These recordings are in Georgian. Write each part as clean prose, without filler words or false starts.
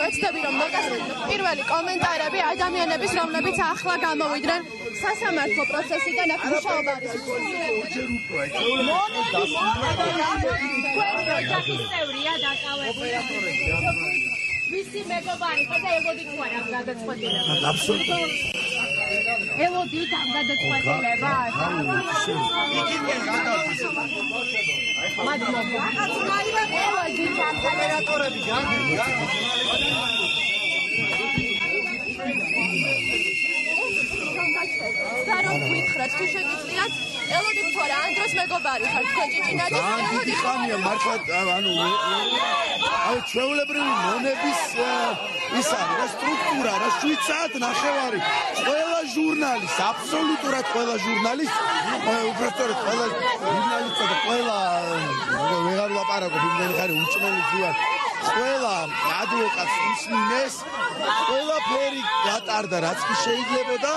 ვეცდები რომ მოგასწრებთ პირველი კომენტარები ადამიანების, რომლებიც ახლა გამოვიდნენ სასამართლო პროცესიდან აქ მუშაობა არის. ოჯახის წევრია დაკავებული. მისი მეგობარი ხოდა ელოდით თუ არა გადაწყვეტილება? აბსოლუტურად. ელოდით ამ გადაწყვეტილება? იქიდან გადავდის. მადლობა. ელოდით ამ მოდერატორები რომ გითხრათ თუ შეგიძლიათ ელოდით თუ არა ამ დროს მეგობარი ხარ თქვენ ჭიჭინაძე ელოდით ხანია მართლა ანუ ჩვეულებრივი მონების ის არის რა სტრუქტურა რა 7 საათ ნახევარი ყველა ჟურნალისტ აბსოლუტურად ყველა ჟურნალისტ უბრალოდ ყველა ჟურნალისტი და ყველა ვეღარ ლაპარაკობ იმდენი ხარი უჭმელი ძია ყველა ადვოკატს ისმინეს ყველაფერი გატარდა რაც კი შეიძლებოდა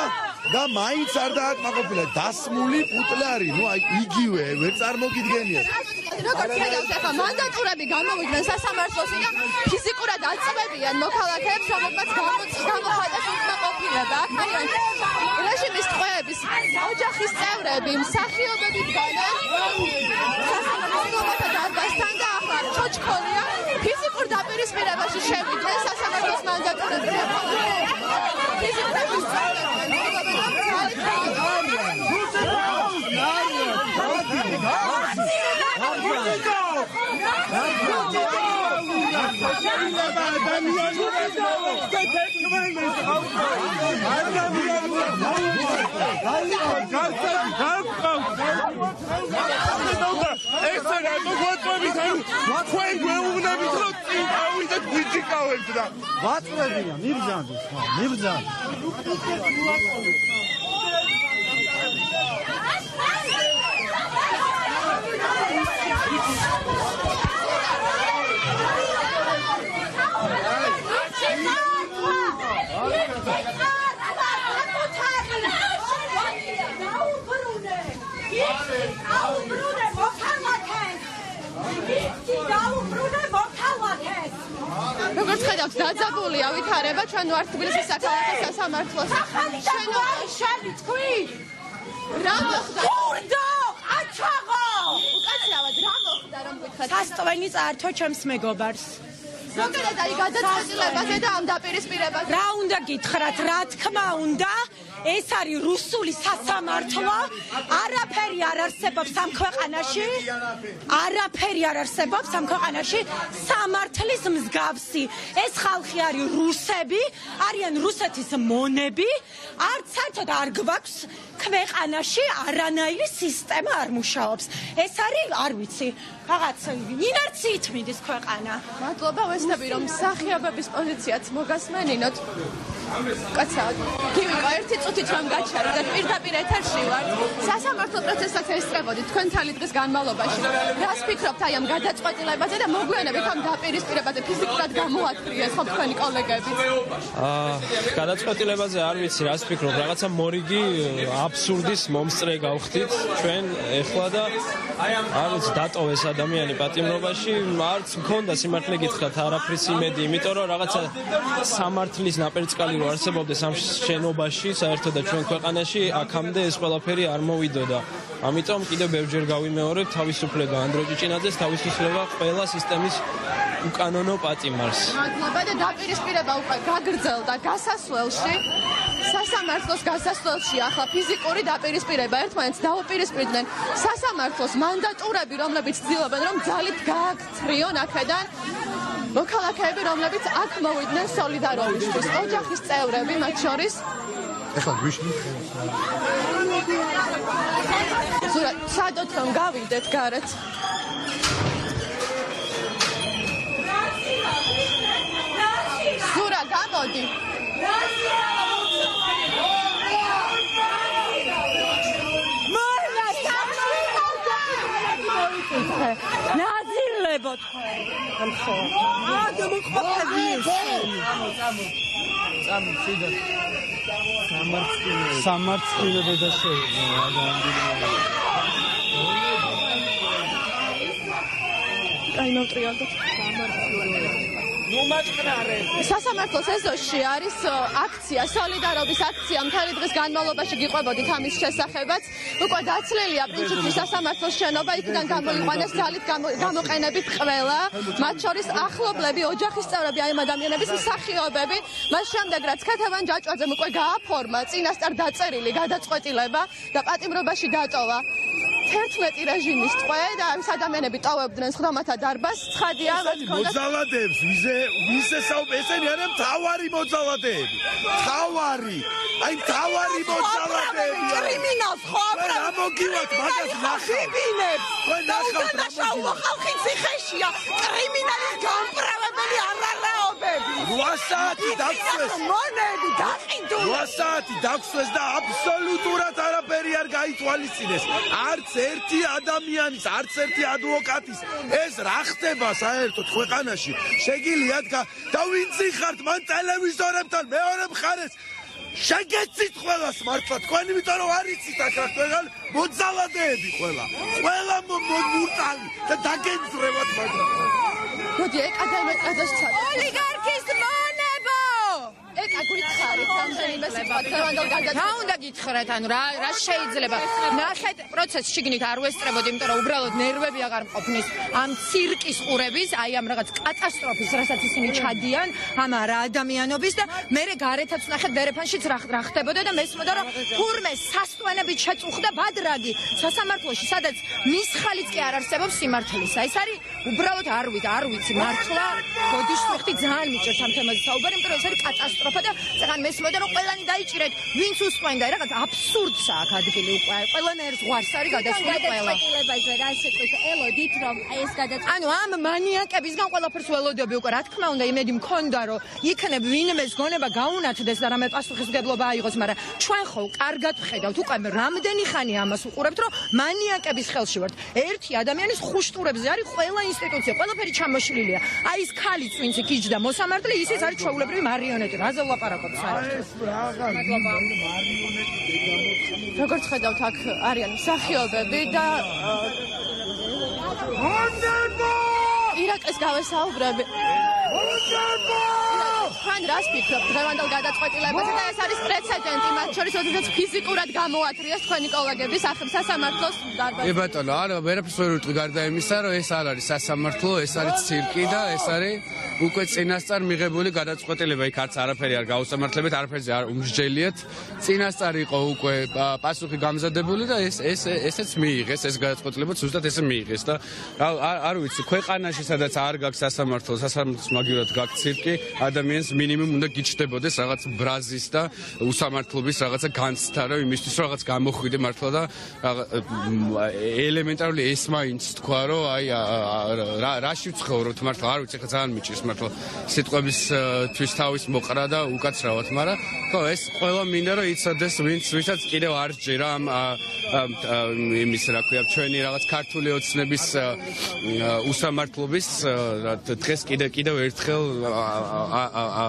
და მაინც არ დააკმაყოფილა დასმული პუტლარი ნუ აი იგივე ვერ წარმოგიდგენიათ როგორც ხედავთ ახლა მანდატურები გამოვიდნენ სასამართლოსიდან ფიზიკურად აწვევიან მოქალაქეებს რომლებმაც გამოხატეს უკმაყოფილება აქ არიან რეჟიმის ტყვეების ოჯახის წევრები მსახიობები დგანან სასამართლოთა დარბაზთან და ახლა ჩოჩქოლია ფიზიკურ დაპირისპირებაში შევიდნენ სასამართლოს მანდატურები ფიზიკურად ვაწვევია მიბრძანდეს ხა მიბრძან როგორც ხედავთ დაძაბულია ვითარება ჩვენ ვართ თბილისის საქალაქო სასამართლოს შენობაში თქვი რა მოხდა ურდო აჩაღო უკაცრავად რა მოხდა რომ გითხრათ სასტვენი წართო ჩემს მეგობარს ზოგადად აი გადაწყვეტილებაზე და ამ დაპირისპირებაზე რა უნდა გითხრათ რა თქმა უნდა ეს არის რუსული სასამართლო არაფერი არ არსებობს ამ ქვეყანაში არაფერი არ არსებობს ამ ქვეყანაში სამართლის მსგავსი ეს ხალხი არის რუსები არიან რუსეთის მონები არც საერთოდ არ გვაქვს ქვეყანაში არანაირი სისტემა არ მუშაობს ეს არის არ ვიცი რაღაც ინერციით მიდის ქვეყანა მადლობა ვესწრები რომ მსახიობების პოზიციაც მოგასმენინოთ კაცად გივიყო ერთი წუთით რომ გაჩარო და პირდაპირ ეთერში ვარ სასამართლო პროცესსაც ესწრებოდი თქვენ თალი დღის განმავლობაში რას ფიქრობთ აი ამ გადაწყვეტილებაზე და მოგვიანებით ამ დაპირისპირებაზე ფიზიკურად გამოაქვიეს ხო თქვენი კოლეგები გადაწყვეტილებაზე არ ვიცი რას ფიქრობ რაღაცა მორიგი აბსურდის მომსწრე გავხდით ჩვენ ეხლა და არ ვიცი დატოვეს ადამიანი პატიმრობაში არც მქონდა სიმართლე გითხრათ არაფრის იმედი იმიტომ რომ რაღაცა სამართლის ნაპერწკალი რო არსებობდეს ამ შენობაში საერთოდ და ჩვენ ქვეყანაში აქამდე ეს ყველაფერი არ მოვიდოდა ამიტომ კიდევ ბევრჯერ გავიმეორებ თავისუფლება ანდრო ჭიჭინაძეს თავისუფლება ყველა სისტემის უკანონო პატიმარს მადლობა და დაპირისპირება უკვე გაგრძელდა გასასვლელში სასამართლოს გასასვლელში ახლა ფიზიკური დაპირისპირება ერთმანეთს დაუპირისპირდნენ სასამართლოს მანდატურები რომლებიც ცდილობენ რომ ძალით გააქცრიონ აქედან მოქალაქეები რომლებიც აქ მოვიდნენ სოლიდარობისთვის ოჯახის წევრები მათ შორის ეხლა გვიშნით ზურა სადოთ რომ გავიდეთ გარეთ ზურა გამოდი ნაზირლებო თქვენ ხო სამართლე და შევა აი მოვტრიალდეთ. სასამართლოს ეზოში არის აქცია, სოლიდარობის აქცია. მთელი დღის განმავლობაში გიყვებოდით ამის შესახებაც. უკვე დაცლილია პრინციპის სასამართლოს შენობა, იქიდან გამოიყვანეს ძალით გამოყენებით ყველა, მათ შორის ახლობლები, ოჯახის წევრები, აი ამ ადამიანების მსახიობები. მას შემდეგ რაც ქეთევან ჯაჭვაძემ უკვე გააფორმა წინასწარ დაწერილი გადაწყვეტილება და პატიმრობაში დატოვა 11 რეჟიმის ტყვე და ეს ადამიანები ტოვებდნენ სხდომათა დარბაზს. ცხადია, მათ ჰქონდათ მოძალადეებს, ვიზე ესენი არიან მთავარი მოძალადეები. აი მთავარი მოძალადეები. კრიმინალს ხო რა მოგივათ მაგას ნახავთ. თქვენ ნახავთ რა მოგივათ. ხალხი ციხეშია. კრიმინალის გამправებელი არარაობები. 8 საათი დაგწეს. მონები გაყიდული. 8 საათი დაგწეს და აბსოლუტურად არაფერი არ გაითვალისწინეს. არც ერთი ადამიანის, არც ერთი ადვოკატის ეს რა ხდება საერთოდ ქვეყანაში? შეგიძლიათ და ვინც იხართ მან ტელევიზორებთან მეორე მხარეს შეგეცით ყველას მართლა თქვენ იმიტომ რომ არ იცით აქ რა თქვენ მოძალადეები ყველა მურტალი და დაგენძრევათ მაგრამ მოდი ეკადემიკადას ჩატა ოლიგარქის მონებო ეკა გითხარით რამდენიმე სიტყვით თევანდელ გადაწყვეტილებას რა უნდა გითხრათ ანუ რა შეიძლება ნახეთ პროცესს შიგნით არ ვესწრებოდი იმიტომ რომ უბრალოდ ნერვები აღარ მყოფნის ამ ცირკის ყურების აი ამ რაღაც კატასტროფის რასაც ისინი ჩადიან ამ არა ადამიანობის და მე გარეთაც ნახეთ დერეფანშიც რა ხდებოდა და მესმოდა რომ თურმე სასტვენებით შეწუხდა ბადრაგი სასამართლოში სადაც მის ხალიც კი არ არსებობს სიმართლისა ეს არის უბრალოდ არ ვიცი მართლა ბოდიშტვიხტი ძალიან მიჭერთ ამ თემაზე საუბარი იმიტომ რომ ეს არის კატასტროფა და წეგან მესმოდა რომ ყველანი დაიჭირეთ ვინც უსყვენდა რაღაც აბსურდსა აქ ადგილი უკვე ყველანაირ ზღვარს არის გადასული ყველა გადაწყვეტილებაზე რა შეკვეთ ელოდით რომ ეს გადაწყვეტილება ანუ ამ მანიაკებისგან ყველაფერს ველოდები უკვე რა თქმა უნდა იმედი მქონდა რომ იქნებ ვინმეს გონება გაუნათდეს და რამე პასუხისმგებლობა აიღოს მაგრამ ჩვენ ხო კარგად ვხედავთ უკვე რამდენი ხანი ამას უყურებთ რომ მანიაკების ხელში ვართ ერთი ადამიანის ხუშტურებზე არის ყველა ინსტიტუცია ყველაფერი ჩამოშლილია აი ეს ქალიც ვინც იქიჯდა მოსამართლე ისიც არის ჩვეულებრივი მარიონეტი რაზე ვლაპარაკობთ როგორც ხედავთ აქ არიან მსახიობები და ირაკლის გავესაუბრები ხან რას ფიქრობთ დღევანდელ გადაწყვეტილებაზე და ეს არის პრეცედენტი მათ შორის როდესაც ფიზიკურად გამოათრიეს თქვენი კოლეგები სასამართლოს დარბაზში. კი ბატონო, არა, ვერაფერს ვერ ვიტყვი გარდა იმისა, რომ ეს არ არის სასამართლო, ეს არის ცირკი და ეს არის უკვე წინასწარ მიღებული გადაწყვეტილება. იქ არც არაფერი არ გაუსამართლებთ, არაფერზე არ უმსჯელიათ. წინასწარ იყო უკვე პასუხი გამზადებული და ესეც მიიღეს, ეს გადაწყვეტილება ზუსტად ესე მიიღეს და არ ვიცი, ქვეყანაში სადაც არ გაქვს სასამართლო, სასამართლოს მაგივრად გაქვს ცირკი, ადამიანს მინიმუმ უნდა გიჩნდებოდეს რაღაც ბრაზის და უსამართლობის რაღაცა განცდა, რომ იმისთვის რომ რაღაც გამოხვიდე მართლა და ელემენტარული ეს მაინც თქვა, რომ აი რაში ვცხოვრობთ მართლა, არ ვიცი, ხა ძალიან მიჭირს მართლა სიტყვების თვისთავის მოყრა და უკაცრავად, მაგრამ ხო ეს ყველა მინდა რომ იცოდეს, ვინცაც კიდევ არ სჯერა ამ იმის რა ქვია, ჩვენი რაღაც ქართული ოცნების უსამართლობის დღეს კიდევ ერთხელ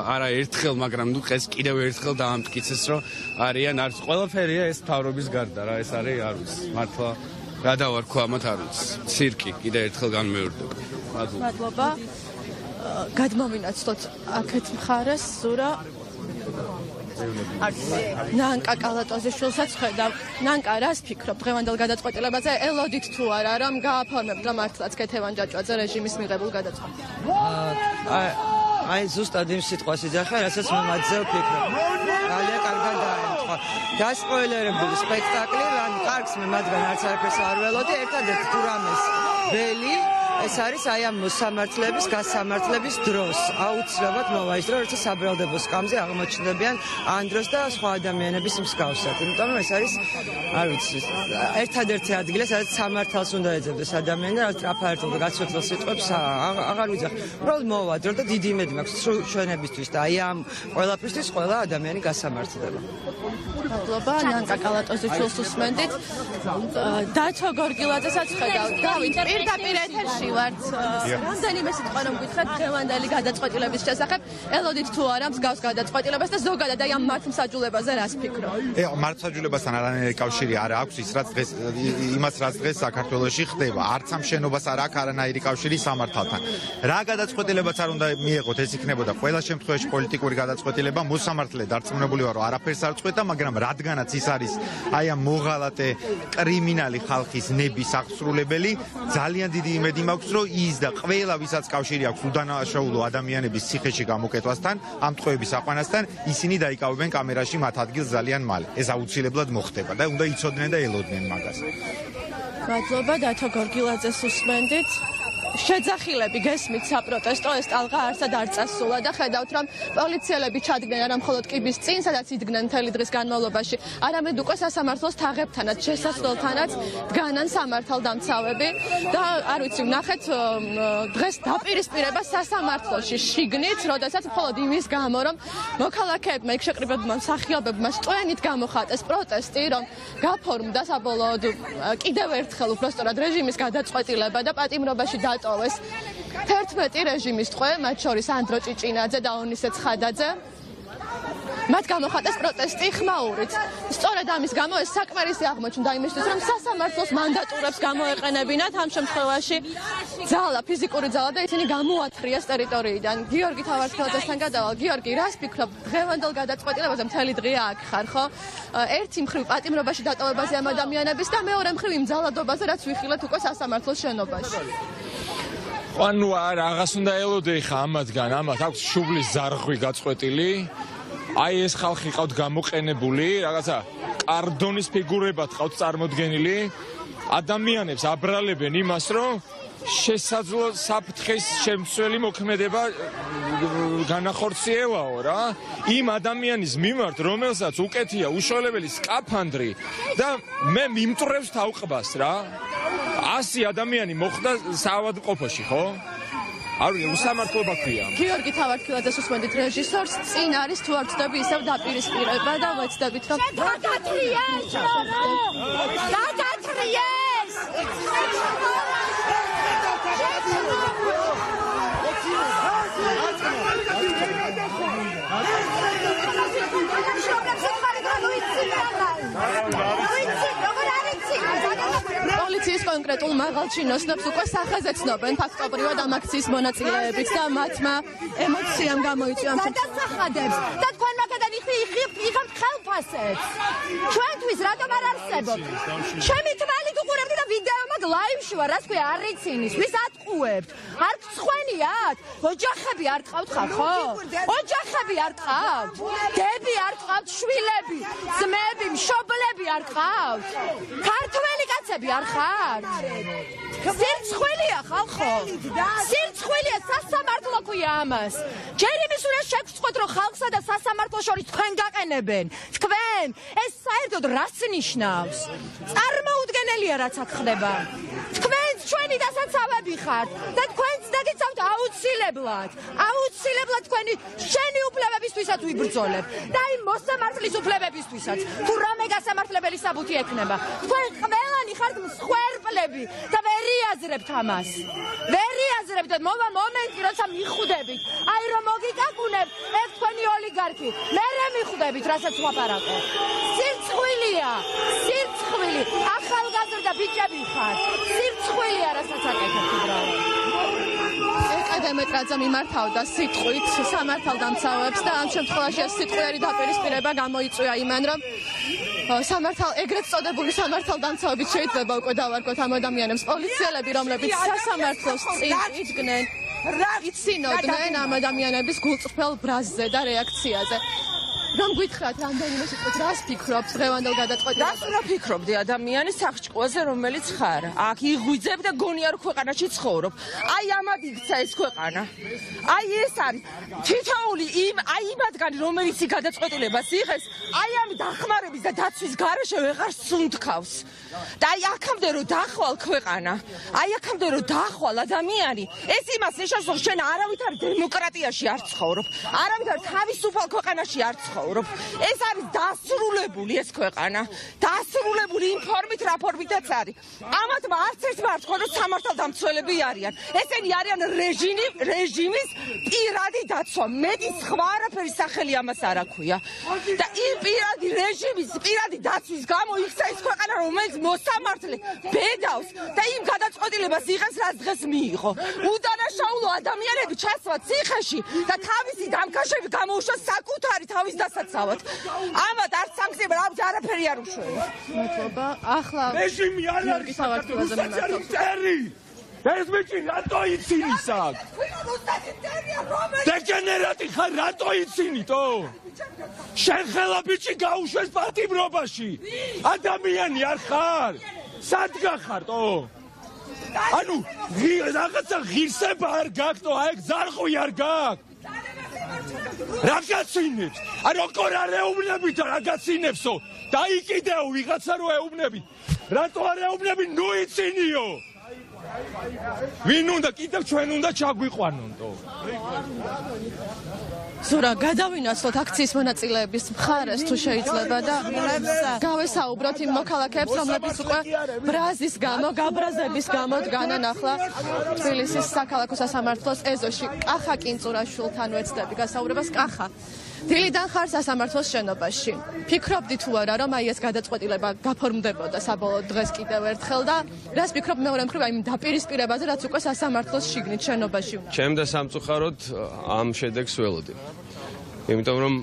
არა ერთხელ, მაგრამ ნუ დღეს კიდევ ერთხელ დაამტკიცეს, რომ არიან არც ყველაფერია ეს თავრობის გარდა რა, ეს არის არ ვიცი, მართლა რა დავარქვა ამათ არ ვიცი. ცირკი კიდევ ერთხელ განმეორდება. მადლობა. გადმოვინაცვლოთ აქეთ მხარეს ზურა ნანკა კალატოზიშვილსაც ხედავ. ნანკა, რას ფიქრობ დღევანდელ გადაწყვეტილებაზე? ელოდით თუ არა, რომ გააფორმებთ რომ მართლაც ქეთევან ჯაჭვაძე რეჟიმის მიღებულ გადაწყვეტილებას? აი ზუსტად იმ სიტყვას იძახა, რასაც მე მათზე ვფიქრობ. ძალიან კარგად დაემთხვა. დასპოილერებული სპექტაკლი, რან კარგს მე მათგან არც არაფერს არ ველოდი, ერთადერთი თუ რამეს ველი ეს არის აი ამ მოსამართლების გასამართლების დროს. აუცილებლად მოვა ის დრო, როცა საბრალდებო სკამზე აღმოჩნდებიან ანდროს და სხვა ადამიანების მსგავსად. იმიტომ რომ ეს არის, არ ვიცი, ერთადერთი ადგილი, სადაც სამართალს უნდა ეძებდეს ადამიანი და ტრაფაერთულ და გაცვეთილ სიტყვებს აღარ ვიძახ. უბრალოდ მოვა დრო და დიდი იმედი მაქვს ჩვენებისთვის და აი ამ ყველაფრისთვის ყველა ადამიანი გასამართლდება. მადლობა, ნანკა კალატოზიშვილს უსმენდით. დათო გორგილაძესაც ხედავთ. დავით, პირდაპირ ეთერში ვართ. რამდენიმე სიტყვა რომ გითხრათ დღევანდელი გადაწყვეტილების შესახებ, ელოდით თუ არა მსგავს გადაწყვეტილებას და ზოგადად აი ამ მართლმსაჯულებაზე რას ფიქრობ? მართლმსაჯულებასთან არანაირი კავშირი არ აქვს იმას რაც დღეს საქართველოში ხდება. არც ამ შენობას არ აქვს არანაირი კავშირი სამართალთან. რა გადაწყვეტილებაც არ უნდა მიეღოთ, ეს იქნებოდა ყველა შემთხვევაში პოლიტიკური გადაწყვეტილება. მოსამართლე დარწმუნებული ვარ, რომ არაფერს არ წყვეტა, მაგრამ რადგანაც ის არის აი ამ მოღალატე კრიმინალი ხალხის ნების აღსრულებელი, ძალიან დიდი იმედი მაქვს, რომ ის და ყველა ვისაც კავშირი აქვს უდანაშაულო ადამიანების ციხეში გამოკეთვასთან, ამ ტყვეების აყვანასთან, ისინი დაიკავებენ კამერაში მათ ადგილს ძალიან მალე. ეს აუცილებლად მოხდება და უნდა იცოდნენ და ელოდნენ მაგას. მადლობა, დათო გორგილაძეს უსმენდით. შეძახილები გესმით საპროტესტო ეს ტალღა არსად არ წასულა და ხედავთ რომ პოლიციელები ჩადგნენ არა მხოლოდ კიბის წინ, სადაც იდგნენ მთელი დღის განმავლობაში, არამედ უკვე სასამართლოს თაღებთანაც, შესასვლელთანაც დგანან სამართალდამცავები და არ ვიცი, ვნახეთ დღეს დაპირისპირება სასამართლოში შიგნით, როდესაც მხოლოდ იმის გამო, რომ მოქალაქეებმა, იქ შეკრიბებულმა მსახიობებმა სტვენით გამოხატეს პროტესტი, რომ გაფორმდა საბოლოოდ კიდევ ერთხელ უბრალოდ რეჟიმის გადაწყვეტილება და პატიმრობაში დატოვეს 11 რეჟიმის ტყვე, მათ შორის ანდრო ჭიჭინაძე და ონისე ცხადაძე. მათ გამოხატეს პროტესტი ხმაურით. სწორედ ამის გამო ეს საკმარისი აღმოჩნდა იმისთვის, რომ სასამართლოს მანდატურებს გამოეყენებინათ ამ შემთხვევაში ძალა, ფიზიკური ძალა და ისინი გამოათრიეს ტერიტორიიდან. გიორგი თავარსკელაძესთან გადავალ. გიორგი, რას ფიქრობ დღევანდელ გადაწყვეტილებაზე? მთელი დღეა აქ ხარ, ხო? ერთი მხრივ პატიმრობაში დატოვებაზე ამ ადამიანების და მეორე მხრივ იმ ძალადობაზე, რაც ვიხილეთ უკვე სასამართლოს შენობაში. ანუ რაღაც უნდა ელოდე ხა ამათგან, ამათ აქვს შუბლის ზარღვი გაწყვეტილი. აი ეს ხალხი ყავთ გამოყენებული, რაღაცა კარდონის ფიგურებად ყავთ წარმოდგენილი. ადამიანებს აბრალებენ იმას, რომ შესაძლო საფრთხის შემცველი მოქმედება განახორციელაო რა. იმ ადამიანის მიმართ, რომელსაც უკეთია უშუალებელი სკაფანდრი და მე მიმტრევს თავყბას რა. 100 ადამიანი მოხდა საავადმყოფოში, ხო? არ უსამართლობა ქვია. გიორგი თავარსკელაძეს უსმენდით რეჟისორს, წინ არის თუ არ ვწდები ისევ დაპირისპირება და ვეცდებით რომ გადათრიეს! პოლიციის კონკრეტულ მაღალჩინოსნებს უკვე სახეზე ცნობენ ფაქტობრივად ამ აქციის მონაწილეებით და მათმა ემოციამ გამოიწვია ამ დასახადებს და თქვენ მაგადან იხავთ ხელფასებს. ჩვენთვის რატომ არ არსებობთ? ჩემი თმალით უყურებთ და ვიდეო მაგ ლაივში ვარ, რას ქვია, არ რიცინის, ვის ატყუებთ? არ გცხვენიათ? ოჯახები არ ტყავთ ხარ, ხო? ოჯახები არ ტყავთ? დები არ ტყავთ, შვილები, ძმები, მშობლები არ ტყავთ? ქართველი კაცები არ ხართ? სირცხვილია ხალხო. სირცხვილია, სასამართლო ქვია ამას. ჯერ იმის უნდა შეგწყვეტ, რომ ხალხსა და სასამართლოს შორის თქვენ გაყენებენ. თქვენ ეს საერთოდ რას ნიშნავს? წარმოუდგენელია რაც აქ ხდება. თქვენ ჩვენი დასაცავები ხართ და თქვენც დაგიცავთ აუცილებლად. აუცილებლად თქვენი შენი უფლებებისთვისაც ვიბრძოლებ და იმ მოსამართლის უფლებებისთვისაც. თუ რამე გასამართლებელი საბუთი ექნება. თქვენ ყველანი ხართ მსხვერპლები და ვერ იაზრებთ ამას. ვერ იაზრებთ და მოვა მომენტი, როცა მიხვდებით. აი რომ მოგიკაკუნებ ეს თქვენი ოლიგარქი. მერე მიხვდებით, რასაც ვაპარაკო. სირცხვილია, სირცხვილი. ახალგაზრდა ბიჭები ხართ. სირცხვილია, რასაც აკეთებთ უბრალოდ. ეკადემეტრაძე მიმართავდა სიტყვით სამართალდამცავებს და ამ შემთხვევაში ეს სიტყვიერი დაპირისპირება გამოიწვია იმან, რომ ეგრეთ წოდებული სამართალდამცავებით შეიძლება უკვე დავარქვათ ამ ადამიანებს პოლიციელები, რომლებიც სასამართლოს წინ იდგნენ, იცინოდნენ ამ ადამიანების გულწრფელ ბრაზზე და რეაქციაზე. რომ გითხრათ რამდენიმე სიტყვით რას ფიქრობთ დღევანდელ გადაწყვეტილებაზე? რას უნდა ფიქრობდი ადამიანის სახჭკოზე, რომელიც ხარ? აქ იღვიძებ და გონია რომ ქვეყანაში ცხოვრობ. აი ამად იქცა ეს ქვეყანა. აი ეს არის თითოეული იმათგანი, რომელიც გადაწყვეტილებას იღებს, აი ამ დახმარების და დაცვის გარეშე ვეღარ სუნთქავს. და აი აქამდე რომ დახვალ ქვეყანა, აი აქამდე რომ დახვალ ადამიანი, ეს იმას ნიშნავს, რომ შენ არავითარ დემოკრატიაში არ ცხოვრობ, არავითარ თავისუფალ ქვეყანაში არ ცხოვრობ. ცხოვრობ. ეს არის დასრულებული ეს ქვეყანა. დასრულებული იმ ფორმით, რა ფორმითაც არის. ამათმა არც ერთმა არ თქვა, რომ სამართალდამცველები არიან. ესენი არიან რეჟიმის პირადი დაცვა. მეტი სხვა არაფერი სახელი ამას არ აქვია. და იმ პირადი რეჟიმის პირადი დაცვის გამო იქცა ეს ქვეყანა, რომელიც მოსამართლე ბედავს და იმ გადაწყვეტილებას იღებს, რაც დღეს მიიღო. უდანაშაულო ადამიანები ჩასვა ციხეში და თავისი დამქაშები გამოუშვა საკუთარი თავის დასაცავად. ამათ არც სანქციები, არაფერი არ უშველა. მადლობა. ახლა რეჟიმი არ არის საკუთარი. ეს ბიჭი რატო იცინით აქ? დეგენერატი ხარ, რატო იცინითო? შენ ხელა ბიჭი გაუშვეს პატიმრობაში. ადამიანი არ ხარ? სად გახარტო? ანუ რაღაცა ღირსება არ გაქვთ, აი ზარხვი არ გაქვთ. რა გაცინებს? არ როგორ არ ეუბნებით რა გაცინებსო? დაიკიდეო ვიღაცა რო ეუბნები. რატო არ ეუბნები? ნუ იცინიო. ვინ უნდა კიდევ ჩვენ უნდა ჩაგვიყვანონტო. ზურა, გადავინაცვლოთ აქციის მონაწილეების მხარეს თუ შეიძლება და გავესაუბროთ იმ მოქალაქეებს, რომლებიც უკვე ბრაზის გამო, გაბრაზების გამო დგანან ახლა თბილისის საქალაქო სასამართლოს ეზოში. კახა კინწურაშვილთან ვეცდები გასაუბრებას. კახა, დილიდან ხარ სასამართლოს შენობაში. ფიქრობდი თუ არა, რომ აი ეს გადაწყვეტილება გაფორმდებოდა საბოლოო დღეს კიდევ ერთხელ და რას ფიქრობ მეორე მხრივ აი იმ დაპირისპირებაზე, რაც უკვე სასამართლოს შიგნით შენობაში უნდა. ჩემ და სამწუხაროდ ამ შედეგს ველოდი. იმიტომ რომ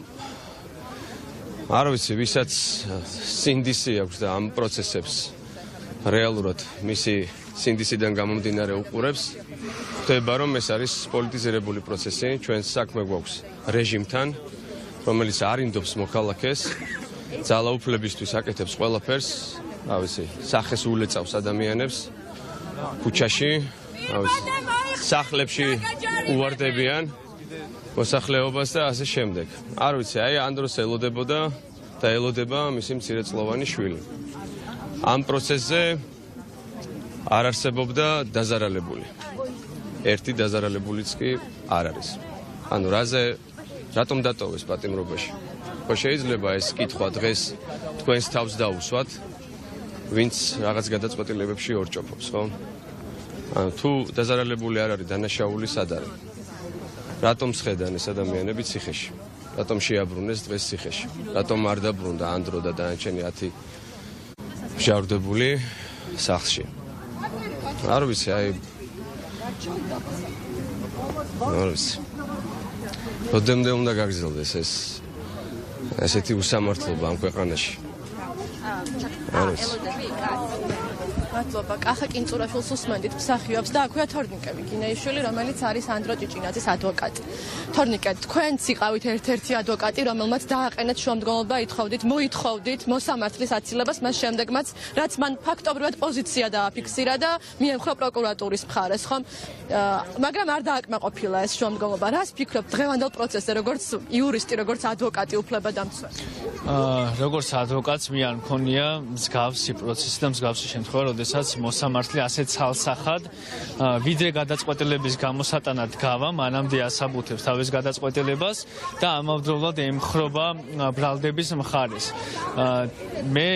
არ ვიცი, ვისაც სინდისი აქვს და ამ პროცესებს რეალურად მისი სინდისიდან გამომდინარე უყურებს, ხვდება რომ ეს არის პოლიტიზირებული პროცესი, ჩვენ საქმე გვაქვს რეჟიმთან, რომელიც არინდობს მოქალაქეს, ძალაუფლებისთვის აკეთებს ყველაფერს, რა ვიცი, სახეს ულეწავს ადამიანებს ქუჩაში, რა ვიცი, სახლებში უვარდებიან მოსახლეობას და ასე შემდეგ. არ ვიცი, აი ამ დროს ელოდებოდა და ელოდება მისი მცირეწლოვანი შვილი. ამ პროცესზე არ არსებობდა დაზარალებული. ერთი დაზარალებულიც კი არ არის. ანუ რატომ დატოვეს პატიმრობაში? ხო შეიძლება ეს კითხვა დღეს თქვენს თავს დაუსვათ, ვინც რაღაც გადაწყვეტილებებში ორჭოფობს, ხო? ანუ თუ დაზარალებული არ არის, დანაშაული სად არის? რატომ შეხედან ეს ადამიანები ციხეში? რატომ შეაბრუნეს დღეს ციხეში? რატომ არ დაბრუნდა ანდრო და დანარჩენი 10 მჟავრდებული სახლში? არ ვიცი, აი არ ვიცი. როდემდე უნდა გაგრძელდეს ესეთი უსამართლობა ამ ქვეყანაში? არ ვიცი. მადლობა. კახა კინწურაშვილს უსმენდით, მსახიობს და აქვეა თორნიკე ვიგინეიშვილი, რომელიც არის ანდრო ჭიჭინაძის ადვოკატი. თორნიკე, თქვენც იყავით ერთ-ერთი ადვოკატი, რომელმაც დააყენეთ შუამდგომლობა, მოითხოვდით მოსამართლის აცილებას, მას შემდეგმაც, რაც მან ფაქტობრივად პოზიცია დააფიქსირა და მიემხრა პროკურატურის მხარეს, ხომ? მაგრამ არ დააკმაყოფილა ეს შუამდგომლობა. რას ფიქრობ დღევანდელ პროცესზე, როგორც იურისტი, როგორც ადვოკატი, უფლებადამცველი? როგორც ადვოკატს მე არ მქონია მსგავსი პროცესი და მსგავსი შემთხვევა, როდესაც მოსამართლე ასე ცალსახად ვიდრე გადაწყვეტილების გამოსატანად გავა, მანამდე ასაბუთებს თავის გადაწყვეტილებას და ამავდროულად ემხრობა ბრალდების მხარეს. მე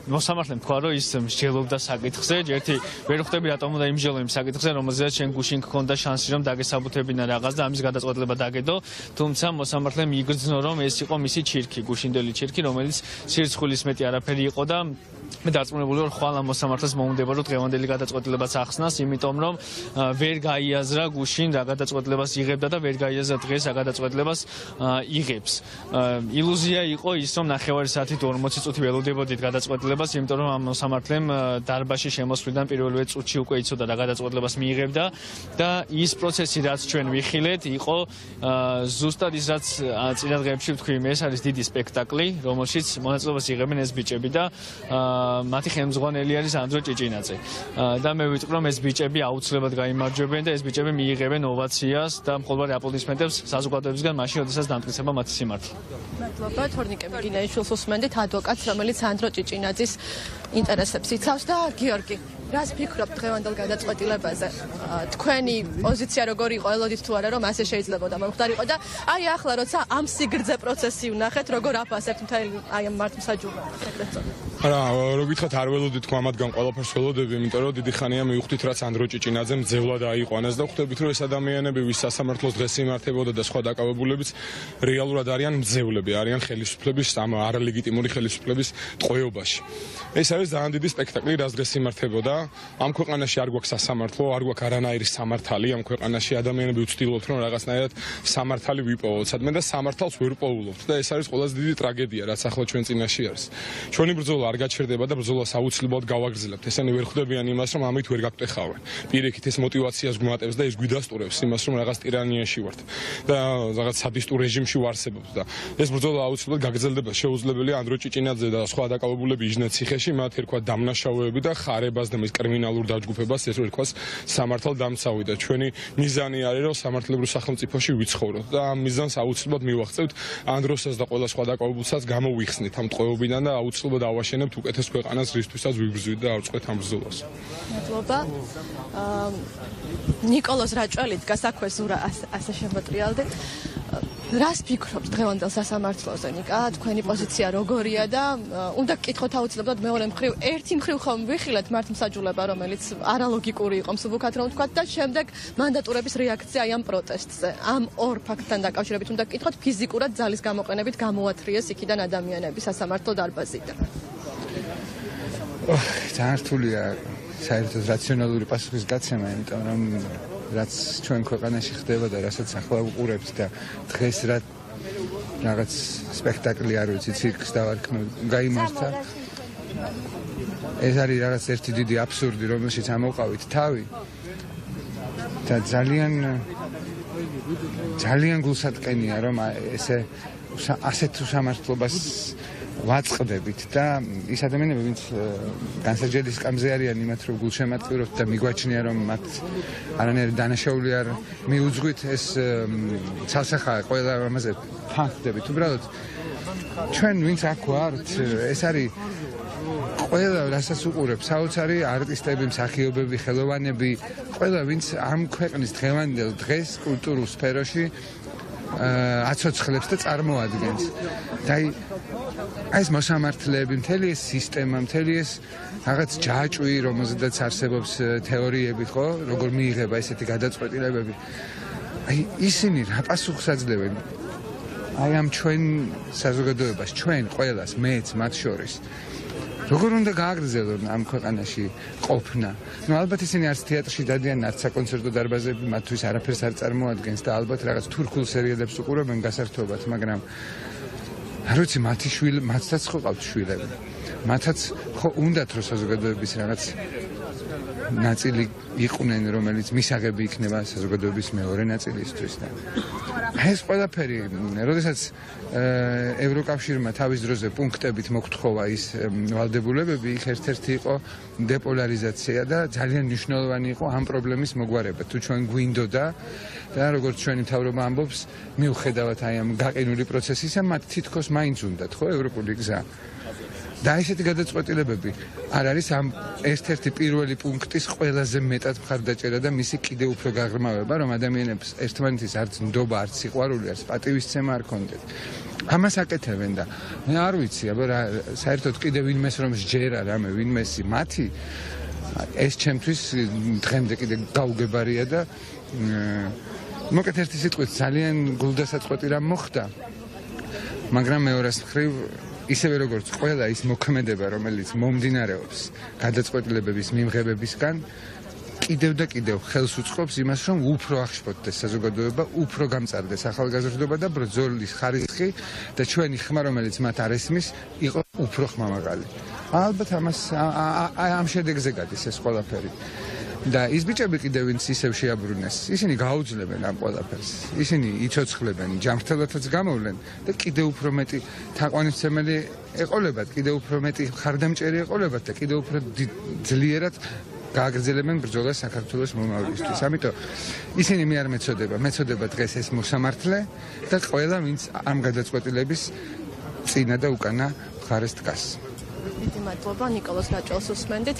მოსამართლემ თქვა, რომ ის მსჯელობდა საკითხზე, ერთი ვერ ხვდები რატომ უნდა იმსჯელო იმ საკითხზე, რომელზეც შენ გუშინ გქონდა შანსი რომ დაგესაბუთებინა რაღაც და ამის გადაწყვეტილება დაგედო, თუმცა მოსამართლემ იგრძნო რომ ეს იყო მისი ჩირქი, გუშინდელი ჩირქი, რომელიც სირცხვილის მეტი არაფერი იყო და მე დარწმუნებული ვარ, ხვალ ამ მოსამართლეს მოუნდება რომ დღევანდელი გადაწყვეტილებას ახსნას, იმიტომ რომ ვერ გაიაზრა გუშინ რა გადაწყვეტილებას იღებდა და ვერ გაიაზრა დღეს რა გადაწყვეტილებას იღებს. ილუზია იყო ის, რომ 9:30 საათით 40 წუთი ველოდებოდით გადაწყვეტილებას, იმიტომ რომ ამ მოსამართლემ დარბაზში შემოსვლიდან პირველივე წუთში უკვე იცოდა რა გადაწყვეტილებას მიიღებდა და ის პროცესი, რაც ჩვენ ვიხილეთ, იყო ზუსტად ის, რაც წინა დღეებში ვთქვი, ეს არის დიდი სპექტაკლი, რომელშიც მონაწილეობას იღებენ ეს ბიჭები და მათი ხელმძღვანელი არის ანდრო ჭიჭინაძე. და მე ვიტყვი რომ ეს ბიჭები აუცილებლად გაიმარჯვებენ და ეს ბიჭები მიიღებენ ოვაციას და მხოლოდ აპლოდისმენტებს საზოგადოებისგან მაშინ, როდესაც დამტკიცება მათი სიმართლე. მადლობა. თორნიკე ვიგინეიშვილს უსმენდით, ადვოკატს, რომელიც ანდრო ჭიჭინაძის ინტერესებს იცავს და გიორგი რას ფიქრობთ დღევანდელ გადაწყვეტილებაზე? თქვენი პოზიცია როგორი იყო, ელოდით თუ არა რომ ასე შეიძლებოდა მომხდარიყო და აი ახლა როცა ამ სიგრძე პროცესი ვნახეთ, როგორ აფასებთ მთელი აი ამ მართლმსაჯულებას, ეგრეთ წოდებული. არა, რო გითხრათ არ ველოდით თქვა ამათგან ყველაფერს ველოდები, იმიტომ რომ დიდი ხანია მივხვდით რაც ანდრო ჭიჭინაძემ ძევლად აიყვანეს და ხვდებით რომ ეს ადამიანები ვის სასამართლოს დღეს იმართებოდა და სხვა დაკავებულებიც რეალურად არიან მძევლები, არიან ხელისუფლების ამ არალეგიტიმური ხელისუფლების ტყვეობაში. ეს არის ძალიან დიდი სპექტაკლი, რაც დღეს იმართებოდა. ამ ქვეყანაში არ გვაქვს სასამართლო, არ გვაქვს არანაირი სამართალი, ამ ქვეყანაში ადამიანები ვცდილობთ რომ რაღაცნაირად სამართალი ვიპოვოთ, სადმე და სამართალს ვერ პოულობთ და ეს არის ყველაზე დიდი ტრაგედია, რაც ახლა ჩვენ წინაშე არის. ჩვენი ბრძოლა არ გაჩერდება და ბრძოლას აუცილებლად გავაგრძელებთ. ესენი ვერ ხვდებიან იმას, რომ ამით ვერ გაგტეხავენ. პირიქით ეს мотиваციას გვმატებს და ეს გვიდასტურებს იმას, რომ რაღაც ტირანიაში ვართ და რაღაც სადისტურ რეჟიმში ვარსებობთ და ეს ბრძოლა აუცილებლად გაგრძელდება. შეუძლებელია ანდრო ჭიჭინაძე და სხვა დაკავებულები იჯნეთ ციხეში, მათ ერქვა დამნაშავეები და ხარებას და მის კრიმინალურ დაჯგუფებას ეს ერქვას სამართალ დამცავი და ჩვენი მიზანი არის, რომ სამართლებრივ სახელმწიფოში ვიცხოვროთ და ამ მიზანს აუცილებლად მივახცევთ ანდროსაც და ყველა სხვა დაკავებულსაც გამოვიხსნით ამ ტყვეობიდან და აუცილებლად ავაშენებთ უკეთეს ქვეყანას, რისთვისაც ვიბრძვით და ავწყვეთ ამ ბრძოლას. მადლობა. ნიკოლოზ რაჭველით გასაქვესურა ასე შემოტრიალდით. რას ფიქრობთ დღევანდელ სასამართლოზე, ნიკა? თქვენი პოზიცია როგორია და უნდა გკითხოთ აუცილებლად მეორე მხრივ, ერთი მხრივ ხომ ვიხილეთ მართლმსაჯულება, რომელიც არალოგიკური იყო, მსუბუქად რომ ვთქვათ და შემდეგ მანდატურების რეაქცია აი ამ პროტესტზე. ამ ორ ფაქტთან დაკავშირებით უნდა გკითხოთ, ფიზიკურად ძალის გამოყენებით გამოათრიეს იქიდან ადამიანები სასამართლო დარბაზიდან. ძალიან რთულია საერთოდ რაციონალური პასუხის გაცემა, იმიტომ რომ რაც ჩვენ ქვეყანაში ხდება და რასაც ახლა უყურებთ და დღეს რაღაც სპექტაკლი არ ვიცი, ცირკს დავარქმევ, გაიმართა. ეს არის რაღაც ერთი დიდი აბსურდი, რომელშიც ამოვყავით თავი და ძალიან გულსატკენია, რომ ასეთ უსამართლობას ვაწყდებით და ის ადამიანები, ვინც განსაჯელის სკამზე არიან, იმათ რომ გულშემატკივრობთ და მიგვაჩნია რომ მათ არანაირი დანაშაული არ მიუძღვით, ეს ცალსახაა, ყველა ამაზე ფანხდებით. უბრალოდ ჩვენ ვინც აქ ვართ, ეს არის ყველა რასაც უყურებს, საოცარი არტისტები, მსახიობები, ხელოვანები, ყველა ვინც ამ ქვეყნის დღევანდელ დღეს კულტურულ სფეროში აცოცხლებს და წარმოადგენს. და ეს მოსამართლეები, მთელი ეს სისტემა, მთელი ეს რაღაც ჯაჭვი, რომელზედაც არსებობს თეორიები, ხო, როგორ მიიღება ესეთი გადაწყვეტილებები. ისინი რა პასუხს აძლევენ აი ამ ჩვენ საზოგადოებას, ჩვენ ყველას, მეც მათ შორის. როგორ უნდა გააგრძელონ ამ ქვეყანაში ყოფნა? ნუ ალბათ ისინი არც თეატრში დადიან, არც საკონცერტო დარბაზები მათთვის არაფერს არ წარმოადგენს და ალბათ რაღაც თურქულ სერიალებს უყურებენ გასართობად, მაგრამ არ ვიცი, მათაც ხო ყავთ შვილები. მათაც ხო უნდათ რომ საზოგადოების რაღაც ნაწილი იყვნენ, რომელიც მისაღები იქნება საზოგადოების მეორე ნაწილისთვის და ეს ყველაფერი, როდესაც ევროკავშირმა თავის დროზე პუნქტებით მოგთხოვა ის ვალდებულებები, იქ ერთ-ერთი იყო დეპოლარიზაცია და ძალიან მნიშვნელოვანი იყო ამ პრობლემის მოგვარება. თუ ჩვენ გვინდოდა და როგორც ჩვენი მთავრობა ამბობს, მიუხედავად აი ამ გაყინული პროცესისა, მათ თითქოს მაინც უნდათ, ხო, ევროპული გზა. და ესეთი გადაწყვეტილებები არ არის ამ ერთ-ერთი პირველი პუნქტის ყველაზე მეტად მხარდაჭერა და მისი კიდევ უფრო გაღრმავება, რომ ადამიანებს ერთმანეთის არც ნდობა, არც სიყვარული, არც პატივისცემა არ ქონდეთ. ამას აკეთებენ და მე არ ვიცი, აბა რა საერთოდ კიდევ ვინმეს რომ სჯერა რამე, ვინმესი მათი ეს ჩემთვის დღემდე კიდე გაუგებარია და მოკეთ ერთი სიტყვით ძალიან გულდასაწყვეტი რამ მოხდა, მაგრამ მეორეს მხრივ ისევე როგორც ყველა ის მოქმედება, რომელიც მომდინარეობს გადაწყვეტილებების მიმღებებისგან, კიდევ და კიდევ ხელს უწყობს იმას, რომ უფრო აღშფოთდეს საზოგადოება, უფრო გამწარდეს ახალგაზრდობა და ბრძოლის ხარისხი და ჩვენი ხმა, რომელიც მათ არ ესმის, იყო უფრო ხმამაღალი. ალბათ ამ შედეგზე გადის ეს ყველაფერი. და ის ბიჭები კიდევ ვინც ისევ შეაბრუნეს, ისინი გაუძლებენ ამ ყველაფერს. ისინი იცოცხლებენ, ჯანმრთელადაც გამოვლენ და კიდევ უფრო მეტი თაყვანისმცემელი ეყოლებათ, კიდევ უფრო მეტი ხარდამჭერი ეყოლებათ და კიდევ უფრო ძლიერად გააგრძელებენ ბრძოლას საქართველოს მომავლისთვის. ამიტომ ისინი მე არ მეწოდება დღეს ეს მოსამართლე და ყველა ვინც ამ გადაწყვეტილების წინა და უკანა მხარეს დგას. დიდი მადლობა ნიკოლოზ რაჭველს უსმენდით.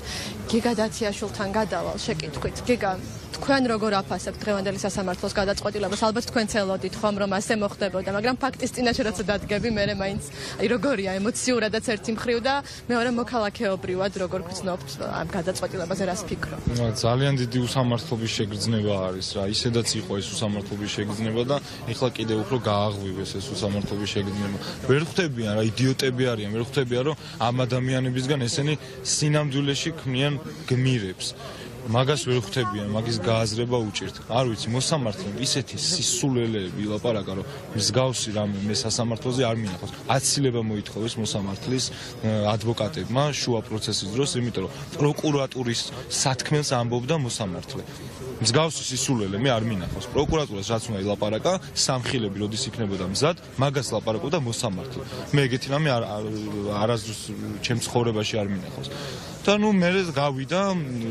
გიგა დათიაშვილთან გადავალ შეკითხვით. გიგა, თქვენ როგორ აფასებთ დღევანდელი სასამართლოს გადაწყვეტილებას? ალბათ თქვენ ცელოდით ხომ რომ ასე მოხდებოდა, მაგრამ ფაქტის წინაშე როცა დადგები, მე მაინც როგორია ემოციურადაც ერთი მხრივ და მეორე მოქალაქეობრივად როგორ გრძნობთ ამ გადაწყვეტილებაზე, რას ფიქრობთ? ძალიან დიდი უსამართლობის შეგრძნება არის რა. ისედაც იყო ეს უსამართლობის შეგრძნება და ეხლა კიდევ უფრო გააღვივეს ეს უსამართლობის შეგრძნება. ვერ ხვდებიან რა, იდიოტები არიან, ვერ ხვდებიან რომ ამ ადამიანებისგან ესენი სინამდვილეში ქმნიან გმირებს. მაგას ვერ ხვდებიან, მაგის გააზრება უჭირთ. არ ვიცი, მოსამართლემ ისეთი სისულელეები ილაპარაკა, რომ მსგავსი რამე მე სასამართლოზე არ მინახავს. აცილება მოითხოვეს მოსამართლის ადვოკატებმა შუა პროცესის დროს, იმიტომ რომ პროკურატურის სათქმელს ამბობდა მოსამართლე. მსგავსი სისულელე მე არ მინახავს. პროკურატურას რაც უნდა ილაპარაკა, სამხილები როდის იქნებოდა მზად, მაგას ლაპარაკობდა მოსამართლე. მე ეგეთი რამე არასდროს ჩემ ცხოვრებაში არ მინახავს. და ნუ მე გავიდა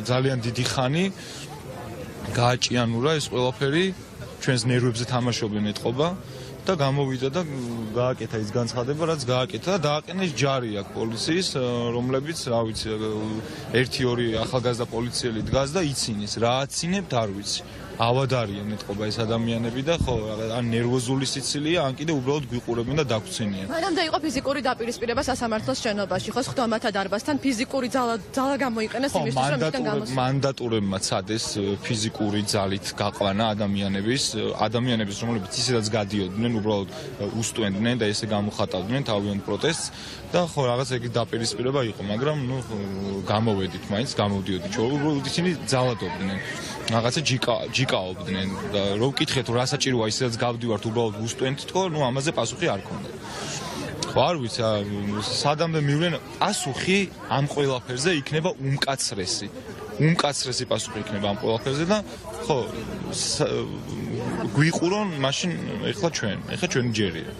ძალიან დიდი ხანი გააჭიანურა ეს ყველაფერი, ჩვენს ნერვებზე თამაშობენ ეთყობა და გამოვიდა და გააკეთა ის განცხადება, რაც გააკეთა და დააყენეს ჯარი აქ პოლიციის, რომლებიც, რა ვიცი, 1-2 ახალგაზრდა პოლიციელი დგას და იცინეს, რა აცინებთ არ ვიცი. ავადარიან ეთყობა ეს ადამიანები და ხო, ან ნერვოზული სიცილია, ან კიდე უბრალოდ გვიყურებენ და დაგვცინიან. მანამდე იყო ფიზიკური დაპირისპირება სასამართლოს შენობაში, ხო, ხდომათა დარბაზთან ფიზიკური ძალა გამოიყენეს იმისთვის, რომ მისგან გამოსულიყო. მანდატურებმა ცადეს ფიზიკური ძალით გაყვანა ადამიანების, რომლებიც ისედაც გადიოდნენ, უბრალოდ უსტვენდნენ და ესე გამოხატავდნენ თავიანთ პროტესტს და ხო, რაღაც ეგ დაპირისპირება იყო, მაგრამ ნუ გამოვედით მაინც, გამოვდიოდით, უბრალოდ ისინი ძალადობდნენ. რაღაცა ჯიკაობდნენ და რო ვკითხეთ რა საჭიროა ისედაც გავდივართ უბრალოდ უსტვენთ თქო, ნუ ამაზე პასუხი არ ქონდა. ხო, არ ვიცი, სადამდე მივლენ პასუხი ამ ყველაფერზე იქნება უმკაცრესი. უმკაცრესი პასუხი იქნება ამ ყველაფერზე და ხო, გვიყურონ მაშინ ეხლა ჩვენ ჯერია.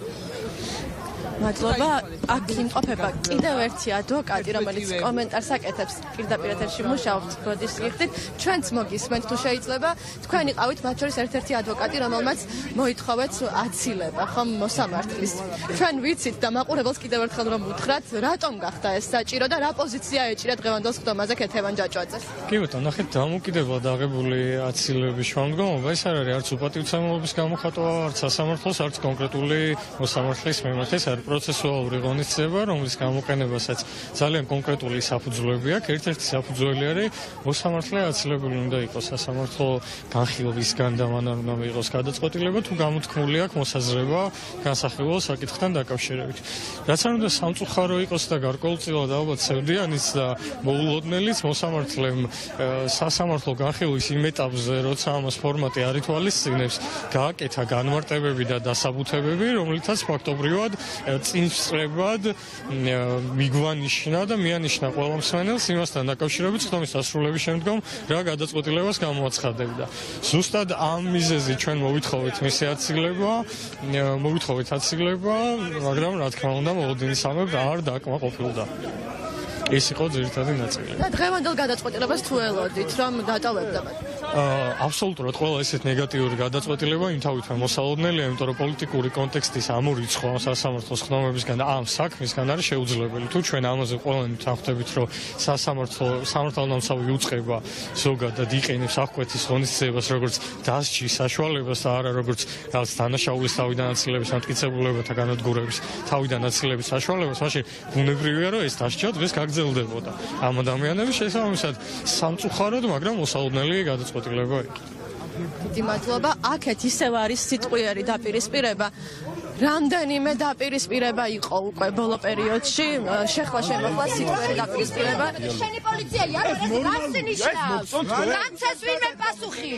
მადლობა. აქ იმყოფება კიდევ ერთი ადვოკატი, რომელიც კომენტარს აკეთებს პირდაპირ ეთერში მუშაობს, როდის იხდით. ჩვენც მოგისმენთ თუ შეიძლება. თქვენი ყავით მათ შორის ერთ-ერთი ადვოკატი, რომელმაც მოითხოვეთ აცილება, ხომ მოსამართლის. ჩვენ ვიცით და მაყურებელს კიდევ ერთხელ რომ უთხრათ, რატომ გახდა ეს საჭირო და რა პოზიცია ეჭირა დღევანდელ ხდომაზე ქეთევან ჯაჭვაძეს? კი ბატონო, ნახეთ, დამოუკიდებლად აღებული აცილების შემდგომობა ეს არ არის არც უპატივცემულობის გამოხატვა, არც სასამართლოს, არც კონკრეტული მოსამართლის მიმართ. ეს არის პროცესუალური ღონისძიება, რომლის გამოყენებასაც ძალიან კონკრეტული საფუძვლები აქვს. ერთ-ერთი საფუძველი არის მოსამართლე აცილებული უნდა იყოს სასამართლო განხილვისგან და მან არ უნდა მიიღოს გადაწყვეტილება, თუ გამოთქმული აქვს მოსაზრება განსახილველ საკითხთან დაკავშირებით. რაც არ უნდა სამწუხარო იყოს და გარკვეულწილად ალბათ სევდიანიც და მოულოდნელიც მოსამართლემ სასამართლო განხილვის იმ ეტაპზე, როცა ამას ფორმატი არ ითვალისწინებს, გააკეთა განმარტებები და დასაბუთებები, რომლითაც ფაქტობრივად წინსწრებად მიგვანიშნა და მიანიშნა ყველა მსმენელს იმასთან დაკავშირებით ხდომის დასრულების შემდგომ რა გადაწყვეტილებას გამოაცხადებდა. ზუსტად ამ მიზეზით ჩვენ მოვითხოვეთ მისი აცილება, მაგრამ რა თქმა უნდა მოლოდინის ამბებ არ დაკმაყოფილდა. ეს იყო ძირითადი ნაწილი. და დღევანდელ გადაწყვეტილებას თუ ელოდით, რომ დატოვებდა? აბსოლუტურად ყველა ესეთ ნეგატიური გადაწყვეტილება იმთავითვე მოსალოდნელია, იმიტომ რომ პოლიტიკური კონტექსტის ამორიცხვა სასამართლოს ხდომებისგან და ამ საქმისგან არის შეუძლებელი. თუ ჩვენ ამაზე ყველანი თანხმდებით, რომ სამართალდამცავი უწყება ზოგადად იყენებს აღკვეთის ღონისძიებას როგორც დასჯის საშუალებას და არა როგორც რაღაც დანაშაულის თავიდან აცილების, მტკიცებულებათა განადგურების თავიდან აცილების საშუალებას, მაშინ ბუნებრივია, რომ ეს დასჯა დღეს გაგრძელდებოდა. ამ ადამიანების შესაბამისად სამწუხაროდ, მაგრამ მოსალოდნელი გადაწყვეტილება. დიდი მადლობა. აქეთ ისევ არის სიტყვიერი დაპირისპირება. რამდენიმე დაპირისპირება იყო უკვე ბოლო პერიოდში, შეხლა შემოხლა სიტყვიერი დაპირისპირება. შენი პოლიციელი არ გასინიშნავს. განცეს ვინმე პასუხი.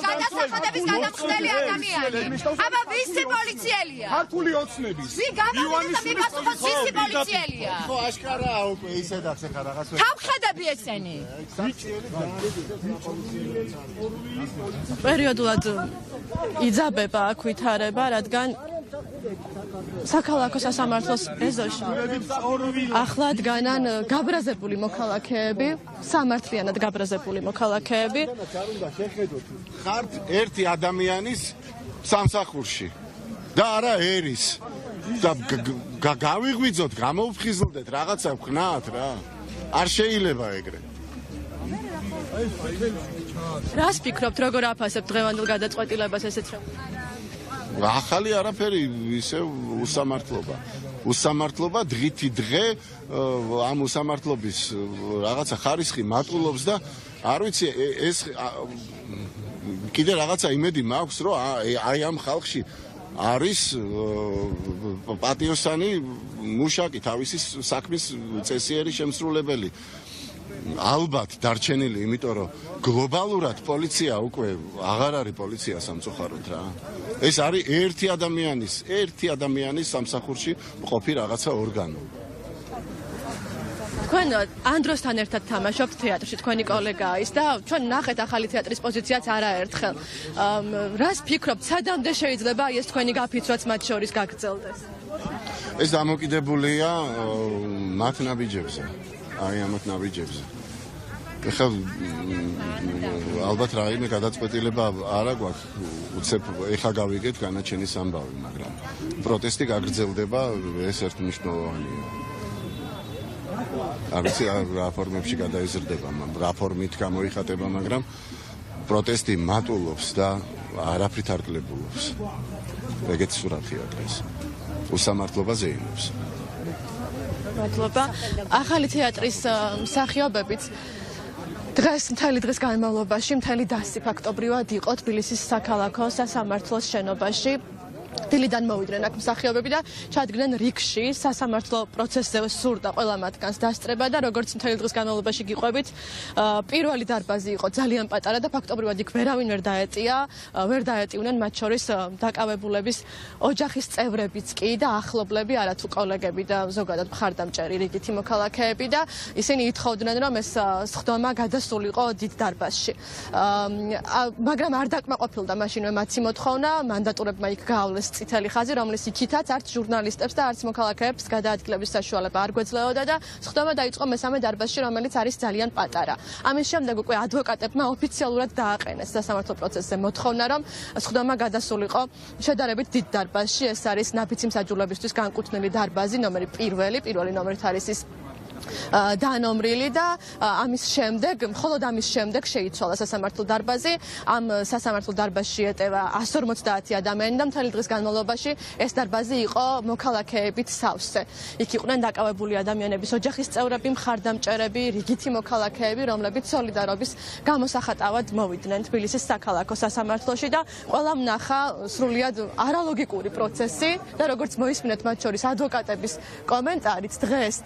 გადასახადების გადამხდელი ადამიანი. აბა ვისი პოლიციელია? ქართული ოცნების. ვინ გამოვიდა და მიპასუხოს ვისი პოლიციელია? ხო, აშკარაა უკვე ისედაც ეხა რაღაც. თავხედები ესენი. პერიოდულად იძაბება აქ ვითარება, რადგან საქალაქო სასამართლოს ეზოში ახლად განან გაბრაზებული მოქალაქეები, სამართლიანად გაბრაზებული მოქალაქეები. ხართ ერთი ადამიანის სამსახურში და არა ერის. და გავიღვიძოთ, გამოვფხიზლდეთ, რაღაცა ვქნათ რა. არ შეიძლება ეგრე. რას ფიქრობთ, როგორ აფასებთ დღევანდელ გადაწყვეტილებას ესეც რომ? ახალი არაფერი, ისე უსამართლობა დღითი დღე ამ უსამართლობის რაღაცა ხარისხი მატულობს და არ ვიცი ეს კიდე რაღაცა იმედი მაქვს რომ აი ამ ხალხში არის პატიოსანი მუშაკი თავისი საქმის წესიერი შემსრულებელი ალბათ დარჩენილი, იმიტომ რომ გლობალურად პოლიცია უკვე აღარ არის პოლიცია სამწუხაროდ რა. ეს არის ერთი ადამიანის სამსახურში მყოფი რაღაცა ორგანო. თქვენ ანდროსთან ერთად თამაშობთ თეატრში, თქვენი კოლეგაა ის და ჩვენ ნახეთ ახალი თეატრის პოზიციაც არაერთხელ. რას ფიქრობთ, სადამდე შეიძლება ეს თქვენი გაფიცვაც მათ შორის გაგრძელდეს? ეს დამოკიდებულია მათ ნაბიჯებზე. აი ამათ ნაბიჯებზე. ეხლა ალბათ რაიმე გადაწყვეტილება არა გვაქვს, უცებ ეხლა გავიგეთ განაჩენის ამბავი, მაგრამ პროტესტი გაგრძელდება, ეს ერთმნიშვნელოვანია. არ ვიცი რა ფორმებში გადაიზრდება, რა ფორმით გამოიხატება, მაგრამ პროტესტი მატულობს და არაფრით არ კლებულობს. ეგეც სურათია დღეს. უსამართლობა ზეიმობს. მადლობა. ახალი თეატრის მსახიობებიც მთელი დღის განმავლობაში, მთელი დასი ფაქტობრივად იყო თბილისის საქალაქო სასამართლოს შენობაში. დილიდან მოვიდნენ აქ მსახიობები და ჩადგნენ რიგში, სასამართლო პროცესზე სურდა ყველა მათგანს დასწრება და როგორც მთელი დღის განმავლობაში გიყვებით, პირველი დარბაზი იყო ძალიან პატარა და ფაქტობრივად იქ ვერავინ ვერ დაეტივნენ მათ შორის დაკავებულების ოჯახის წევრებიც კი და ახლობლები, არათუ კოლეგები და ზოგადად მხარდამჭერი რიგითი მოქალაქეები და ისინი ითხოვდნენ, რომ ეს სხდომა გადასულიყო დიდ დარბაზში. მაგრამ არ დაკმაყოფილდა მაშინვე მათი მოთხოვნა, მანდატურებმა იქ გაავლეს წითელი ხაზი, რომლის იქითაც არც ჟურნალისტებს და არც მოქალაქეებს გადაადგილების საშუალება არ გვეძლეოდა და სხდომა დაიწყო მესამე დარბაზში, რომელიც არის ძალიან პატარა. ამის შემდეგ უკვე ადვოკატებმა ოფიციალურად დააყენეს სასამართლო პროცესზე მოთხოვნა, რომ სხდომა გადასულიყო შედარებით დიდ დარბაზში. ეს არის ნაფიცი მსაჯულებისთვის განკუთვნილი დარბაზი, ნომერი პირველი ნომერით არის ის დანომრილი და მხოლოდ ამის შემდეგ შეიცვალა სასამართლო დარბაზი. ამ სასამართლო დარბაზში ეტევა 150 ადამიანი და მთელი დღის განმავლობაში ეს დარბაზი იყო მოქალაქეებით სავსე. იქ იყვნენ დაკავებული ადამიანების ოჯახის წევრები, მხარდამჭერები, რიგითი მოქალაქეები, რომლებიც სოლიდარობის გამოსახატავად მოვიდნენ თბილისის საქალაქო სასამართლოში და ყველამ ნახა სრულიად არალოგიკური პროცესი და როგორც მოისმინეთ მათ შორის ადვოკატების კომენტარიც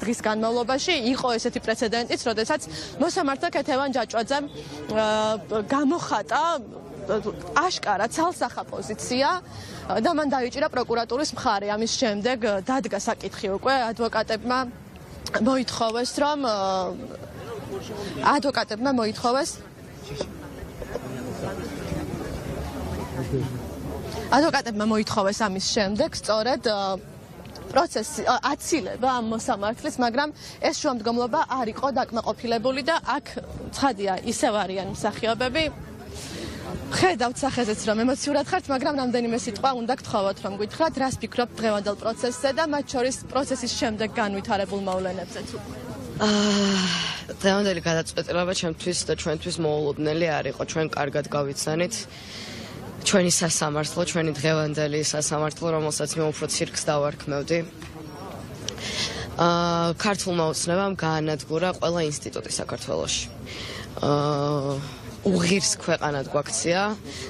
დღის განმავლობაში იყო ესეთი პრეცედენტიც, როდესაც მოსამართლე ქეთევან ჯაჭვაძემ გამოხატა აშკარა ცალსახა პოზიცია და მან დაიჭირა პროკურატურის მხარე. ამის შემდეგ დადგა საკითხი უკვე ადვოკატებმა მოითხოვეს ამის შემდეგ სწორედ პროცესი აცილება ამ მოსამართლის, მაგრამ ეს შუამდგომლობა არ იყო დაკმაყოფილებული და აქ ცხადია ისევ არიან მსახიობები. ხედავთ სახეზეც რომ ემოციურად ხართ, მაგრამ რამდენიმე სიტყვა უნდა გთხოვოთ რომ გითხრათ, რას ფიქრობთ დღევანდელ პროცესზე და მათ შორის პროცესის შემდეგ განვითარებულ მოვლენებზე თუ დღევანდელი გადაწყვეტილება ჩემთვის და ჩვენთვის მოულოდნელი არ იყო. ჩვენ კარგად გავიცანით ჩვენი სასამართლო, ჩვენი დღევანდელი სასამართლო, რომელსაც მე უფრო ცირკს დავარქმევდი. ქართულმა ოცნებამ გაანადგურა ყველა ინსტიტუტი საქართველოში. უღირს ქვეყანად გვაქცია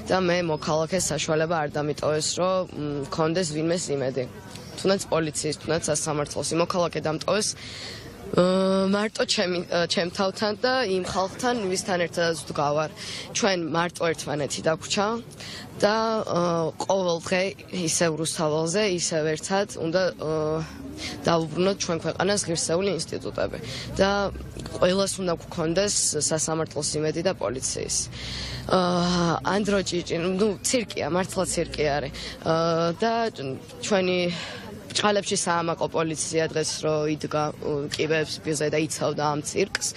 და მე მოქალაქეს საშუალება არ დამიტოვეს, რომ მქონდეს ვინმეს იმედი. თუნდაც პოლიციის, თუნდაც სასამართლოს მოქალაქე დამტოვეს მარტო ჩემ თავთან და იმ ხალხთან, ვისთან ერთადაც ვდგავარ. ჩვენ მარტო ერთმანეთი დაგვჭა და ყოველ დღე ისევ რუსთაველზე, ისევ ერთად უნდა დავუბრუნოთ ჩვენ ქვეყანას ღირსეული ინსტიტუტები და ყველას უნდა გქონდეს სასამართლოს იმედი და პოლიციის. ანდრო ჭიჭი, ცირკია, მართლა ცირკი არის და ჩვენი ბრჭყალებში საამაყო პოლიცია დღეს რო იდგა კიბეებს ბიზე და იცავდა ამ ცირკს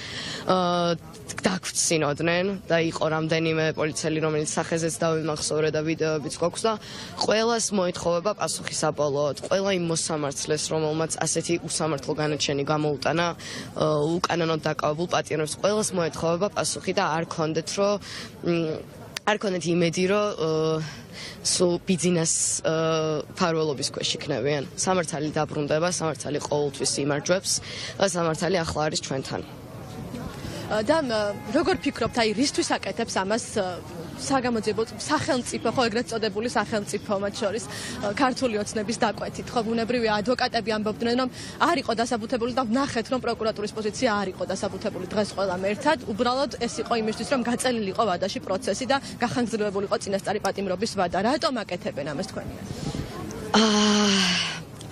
დაგვცინოდნენ და იყო რამდენიმე პოლიციელი რომელიც სახეზეც დავიმახსოვრე და ვიდეოებიც გვაქვს და ყველას მოეთხოვება პასუხი საბოლოოდ ყველა იმ მოსამართლეს რომელმაც ასეთი უსამართლო განაჩენი გამოუტანა უკანონოდ დაკავებულ პატიმრებს ყველას მოეთხოვება პასუხი და არ ქონდეთ რომ არ ქონდეთ იმედი რომ სულ ბიძინას ფარველობის ქვეშ იქნებიან სამართალი დაბრუნდება სამართალი ყოველთვის იმარჯვებს და სამართალი ახლა არის ჩვენთან და როგორ ფიქრობთ აი რისთვის აკეთებს ამას საგამოძიებო სახელმწიფო ხო ეგრეთ წოდებული სახელმწიფო მათ შორის ქართული ოცნების დაკვეთით ხო ბუნებრივია ადვოკატები ამბობდნენ რომ არ იყო დასაბუთებული და ვნახეთ რომ პროკურატურის პოზიცია არ იყო დასაბუთებული დღეს ყველამ ერთად უბრალოდ ეს იყო იმისთვის რომ გაწელილიყო ვადაში პროცესი და გახანგრძლივებულიყო წინასწარი პატიმრობის ვადა რატომ აკეთებენ ამას თქვენია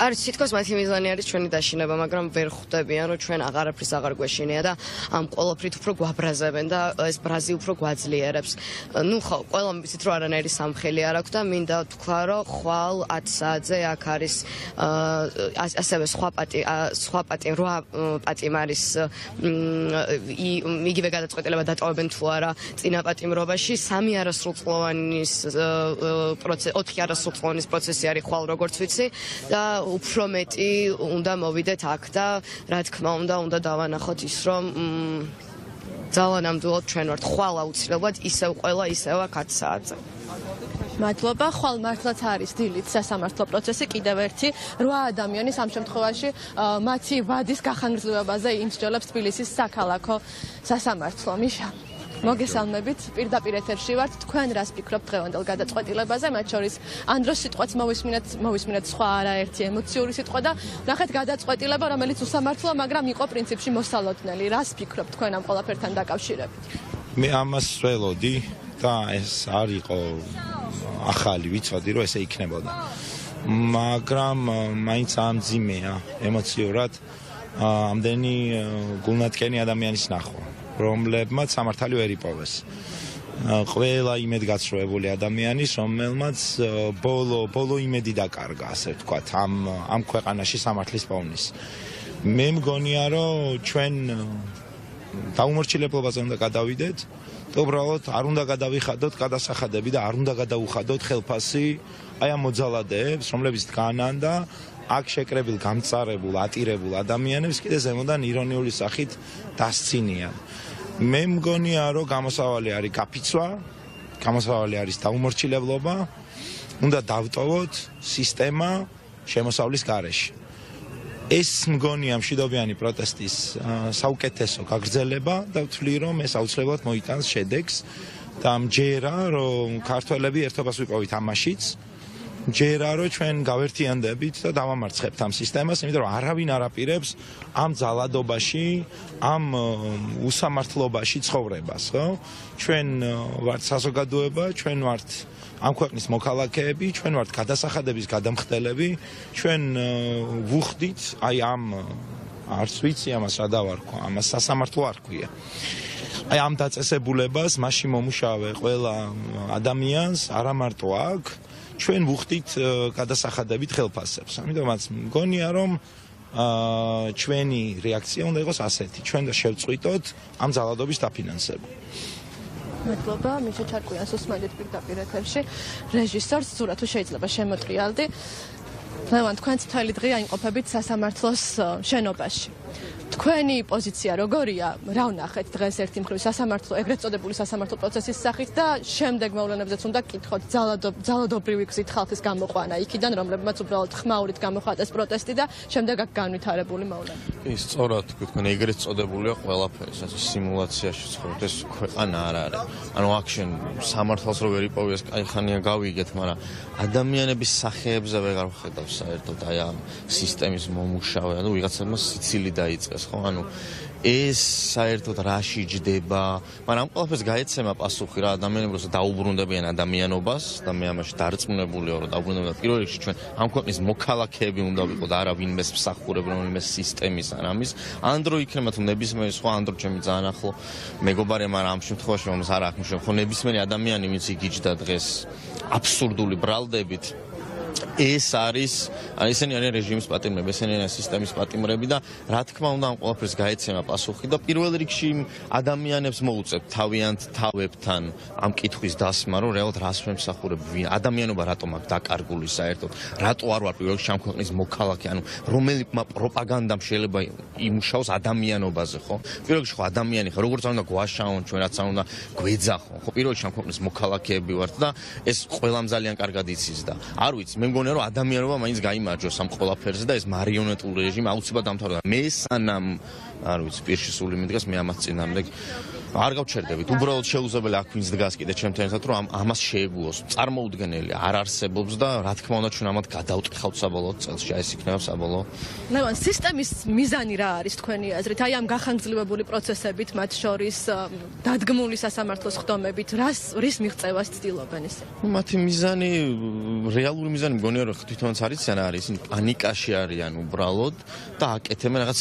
არის თითქოს მათი მიზანი არის ჩვენი დაშინება, მაგრამ ვერ ხვდებიან, რომ ჩვენ აღარაფრის აღარ გვეშინია და ამ ყოველფრით უფრო გვაბრაზებენ და ეს ბრაზი უფრო გვაძლიერებს. ნუ ხო, ყველამ ვიცით, რომ არანაირი სამხელი არ აქვს და მინდა თქვა, რომ ხვალ 10 საათზე აქ არის ასევე სხვა პატიმარის იგივე გადაწყვეტილება დატოვებენ თუ არა წინა პატიმრობაში 3 არასრულწლოვანის პროცესი 4 არასრულწლოვანის პროცესი არის ხვალ როგორც ვიცი და უფრო მეტი უნდა მოვიდეთ აქ და რა თქმა უნდა დავანახოთ ის რომ ძალანამდვილად ჩვენ ვართ ხვალ აუცილებლად ისევ ყველა ისევ აქ 10 საათზე მადლობა ხვალ მართლაც არის დილით სასამართლო პროცესი კიდევ ერთი 8 ადამიანის ამ შემთხვევაში მათი ვადის გახანგრძლივებაზე იმსჯელებს თბილისის საქალაქო სასამართლო მიშა მოგესალმებით პირდაპირ ეთერში ვართ თქვენ რას ფიქრობთ დღევანდელ გადაწყვეტილებაზე მათ შორის ამ დროს სიტყვაც მოვისმინეთ სხვა არაერთი ემოციური სიტყვა და ნახეთ გადაწყვეტილება რომელიც უსამართლოა მაგრამ იყო პრინციპში მოსალოდნელი რას ფიქრობთ თქვენ ამ ყველაფერთან დაკავშირებით მე ამას ველოდი და ეს არ იყო ახალი ვიცოდი რომ ესე იქნებოდა მაგრამ მაინც ამძიმეა ემოციურად ამდენი გულნათკენი ადამიანის ნახვა რომლებმაც სამართალი ვერ იპოვეს. ყველა იმედგაცრუებული ადამიანის, რომელმაც ბოლო იმედი დაკარგა, ასე ვთქვათ, ამ ქვეყანაში სამართლის პოვნის. მე მგონია, რომ ჩვენ დაუმორჩილებლობაზე უნდა გადავიდეთ და უბრალოდ არ უნდა გადავიხადოთ გადასახადები და არ უნდა გადაუხადოთ ხელფასი აი ამ მოძალადეებს, რომლებიც დგანან და აქ შეკრებილ გამწარებულ ატირებულ ადამიანებს კიდე ზემოდან ირონიული სახით დასცინიან. მე მგონია რომ გამოსავალი არის გაფიცვა, გამოსავალი არის დაუმორჩილებლობა, უნდა დავტოვოთ სისტემა შემოსავლის გარეშე. ეს მგონია მშვიდობიანი პროტესტის საუკეთესო გაგრძელება და ვთვლი რომ ეს აუცილებლად მოიტანს შედეგს და მჯერა რომ ქართველები ერთობას ვიპოვით ამაშიც ჯერა რომ ჩვენ გავერთიანდებით და დავამარცხებთ ამ სისტემას, იმიტომ რომ არავინ არ აპირებს ამ ძალადობაში, ამ უსამართლობაში ცხოვრებას, ხო? ჩვენ ვართ საზოგადოება, ჩვენ ვართ ამ ქვეყნის მოქალაქეები, ჩვენ ვართ გადასახადების გადამხდელები, ჩვენ ვუხდით აი ამ არც ვიცი ამას რა დავარქვა, ამას სასამართლო არ ქვია. აი ამ დაწესებულებას მაშინ მომუშავე ყველა ადამიანს, არა მარტო აქ ჩვენ ვუხდით გადასახადებით ხელფასებს. ამიტომაც მგონია რომ ჩვენი რეაქცია უნდა იყოს ასეთი. ჩვენ და შევწყვიტოთ ამ ძალადობის დაფინანსება. მადლობა, მიშა ჩარკვიანს უსმენთ პირდაპირ ეთერში. რეჟისორს ზურა თუ შეიძლება შემოტრიალდი. ლევან, თქვენც მთელი დღე აიმყოფებით სასამართლოს შენობაში. თქვენი პოზიცია როგორია? რა ვნახეთ დღეს ერთი მხრივ სასამართლო, ეგრეთ წოდებული სასამართლო პროცესის სახით და შემდეგ მოვლენებზეც უნდა გკითხოთ ძალადობრივი გზით ხალხის გამოყვანა იქიდან, რომლებმაც უბრალოდ ხმაურით გამოხატეს პროტესტი და შემდეგ აქ განვითარებული მოვლენები. ის სწორად თქვენ ეგრეთ წოდებულია ყველაფერი, ასე სიმულაციაში ცხოვრობთ, ეს ქვეყანა არ არის. ანუ აქ შენ სამართალს რო ვერ იპოვეს, კაი ხანია გავიგეთ, მაგრამ ადამიანების სახეებზე ვეღარ ვხედავ საერთოდ აი ამ სისტემის მომუშავე, ანუ ვიღაცებმა სიცილი დაიწყეს. ანუ ეს საერთოდ რაში ჯდება, მაგრამ ამ ყველაფერს გაეცემა პასუხი რა ადამიანებს დაუბრუნდებიან ადამიანობას და მე ამაში დარწმუნებულია რომ დაუბრუნდებიან პირველ რიგში ჩვენ ამ ქვეყნის მოქალაქეები უნდა ვიყოთ და არა ვინმეს მსახურები რომელიმე სისტემის ან ამის ან დრო იქნება თუ ნებისმიერი სხვა ან დრო ჩემი ძალიან ახლო მეგობარი მაგრამ ამ შემთხვევაში მომს არ აქვს ხო ნებისმიერი ადამიანი ვინც იგიჯდა დღეს აბსურდული ბრალდებით ეს არის ისინი არიან რეჟიმის პატიმრები, ესენი არიან სისტემის პატიმრები და რა თქმა უნდა ამ ყველაფერს გაეცემა პასუხი და პირველ რიგში ადამიანებს მოუწევთ თავიანთ თავებთან ამ კითხვის დასმა, რომ რეალურად რას ვემსახურებ, ადამიანობა რატომ აქვს დაკარგული საერთოდ, რატო არ ვარ პირველ რიგში ამ ქვეყნის მოქალაქე, ანუ რომელი პროპაგანდამ შეიძლება იმუშაოს ადამიანობაზე, ხო? პირველ რიგში ხო ადამიანი ხარ, როგორც არ უნდა გვაშაონ ჩვენ, რაც არ უნდა გვეძახონ, ხო? პირველ რიგში ამ ქვეყნის მოქალაქეები ვართ და ეს ყველამ ძალიან კარგად იცის და არ ვიცი, მე მგონია რომ ადამიანობა მაინც გაიმარჯვოს ამ ყველაფერზე და ეს მარიონეტული რეჟიმი აუცილებლად დამთავრდება. მე სანამ არ ვიცი, პირში სული მიდგას, მე ამას წინამდებ არ გავჩერდებით. უბრალოდ შეუძლებელი აქ ვინც დგას კიდე ჩემთან ერთად, რომ ამას შეეგუოს. წარმოუდგენელი არ არსებობს და რა თქმა უნდა ჩვენ ამათ გადავტეხავთ საბოლოო წელსში, ეს იქნება საბოლოო. ლევან, სისტემის მიზანი რა არის თქვენი აზრით? აი ამ გახანგრძლივებული პროცესებით, მათ შორის დადგმული სასამართლოს ხდომებით, რის მიღწევას ცდილობენ ისე? მათი მიზანი, რეალური მიზანი მგონია რომ თვითონაც არის, რა არის, ისინი პანიკაში არიან უბრალოდ და აკეთებენ რაღაც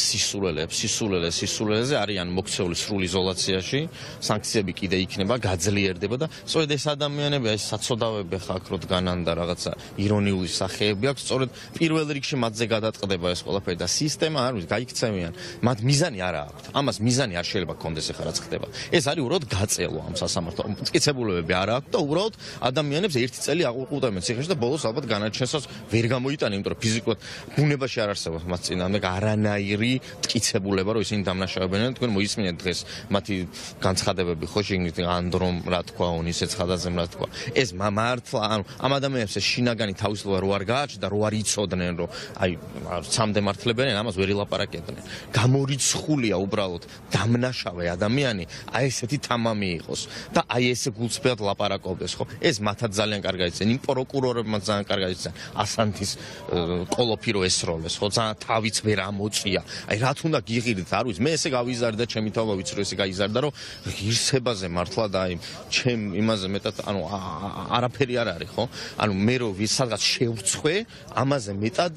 სისულელეზე არიან მოქცეული სრულ იზოლაციაში. სანქციები კიდე იქნება, გაძლიერდება და სწორედ ეს ადამიანები, აი საცოდავები ხა აქ რო დგანან და რაღაცა ირონიული სახეები აქვს, სწორედ პირველ რიგში მათზე გადაწყდება ეს ყველაფერი და სისტემა არ ვიცი, გაიქცევიან. მათ მიზანი არა აქვთ. ამას მიზანი არ შეიძლება კონდეს ახლა რაც ხდება. ეს არის უბრალოდ გაწელვა ამ სასამართლო. მტკიცებულებები არ აქვს და უბრალოდ ადამიანებს ერთი წელი აყუყუდავენ ციხეში და ბოლოს ალბათ განაჩენსაც ვერ გამოიტანენ, იმიტომ რომ ფიზიკურად ბუნებაში არ არსებობს მათ წინამდე არანაირი მტკიცებულება, რომ ისინი დამნაშავებენ. თქვენ მოისმინეთ დღეს მათი განცხადებები ხო შეგნით ანდრომ რა თქვა ონისე ცხადაძემ რა თქვა ეს მართლა ანუ ამ ადამიანებს ეს შინაგანი თავისუფლება რო არ გააჩნდა რო არ იცოდნენ რომ აი სამდე მართლებიან ამას ვერ ილაპარაკებდნენ გამორიცხულია უბრალოდ დამნაშავე ადამიანი აი ესეთი თამამი იყოს და აი ესე გულწრფელად ლაპარაკობდეს ხო ეს მათაც ძალიან კარგად იციან იმ პროკურორებმა ძალიან კარგად იციან ასანთის კოლოფი რო ესროლეს ხო ძალიან თავიც ვერ ამოწია აი რა თუნდა გიღირდით არ ვიცი მე ესე გავიზარდა ჩემი თავმა ვიცი რომ ესე გაიზარდა რომ ღირსებაზე მართლა და აი ჩემ იმაზე მეტად ანუ არაფერი არ არის ხო ანუ მე რო სადღაც შევწხვე ამაზე მეტად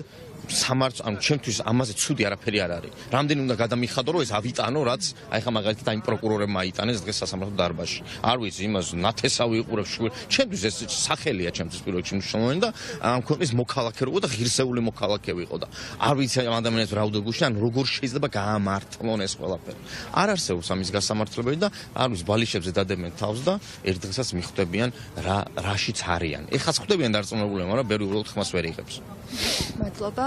სამართ ანუ ჩემთვის ამაზე ცუდი არაფერი არ არის. რამდენი უნდა გადამიხადო რომ ეს ავიტანო რაც აი ხა მაგალითად აი პროკურორებმა აიტანეს დღეს სასამართლო დარბაზში. არ ვიცი იმას ნათესავი უყურებს ჩემთვის ეს სახელია ჩემთვის პირველ რიგში მნიშვნელოვანი და ამ ქვეყნის მოქალაქე რო და ღირსეული მოქალაქე ვიყო და არ ვიცი ამ ადამიანებს რა უნდა გუშინ ან როგორ შეიძლება გაამართლონ ეს ყველაფერი. არ არსებობს ამის გასამართლებელი და არ ვიცი ბალიშებზე დადებენ თავს და ერთ დღესაც მიხვდებიან რაშიც არიან. ეხაც ხვდებიან დარწმუნებულები, მაგრამ ბევრი უბრალოდ ხმას ვერ იღებს. მადლობა.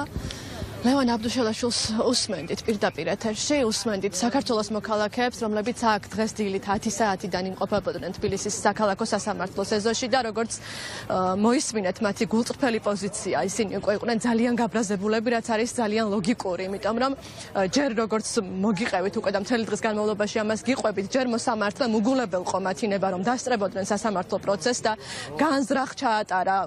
ლევან აბდუშელაშვილს უსმენდით პირდაპირ ეთერში, უსმენდით საქართველოს მოქალაქეებს, რომლებიც აქ დღეს დილით 10 საათიდან იმყოფებოდნენ თბილისის საქალაქო სასამართლოს ეზოში და როგორც მოისმინეთ მათი გულწრფელი პოზიცია, ისინი უკვე იყვნენ ძალიან გაბრაზებულები, რაც არის ძალიან ლოგიკური, იმიტომ რომ ჯერ როგორც მოგიყევით უკვე და მთელი დღის განმავლობაში ამას გიყვებით, ჯერ მოსამართლემ უგულებელყო მათინება, რომ დასწრებოდნენ სასამართლო პროცესს და განზრახ ჩაატარა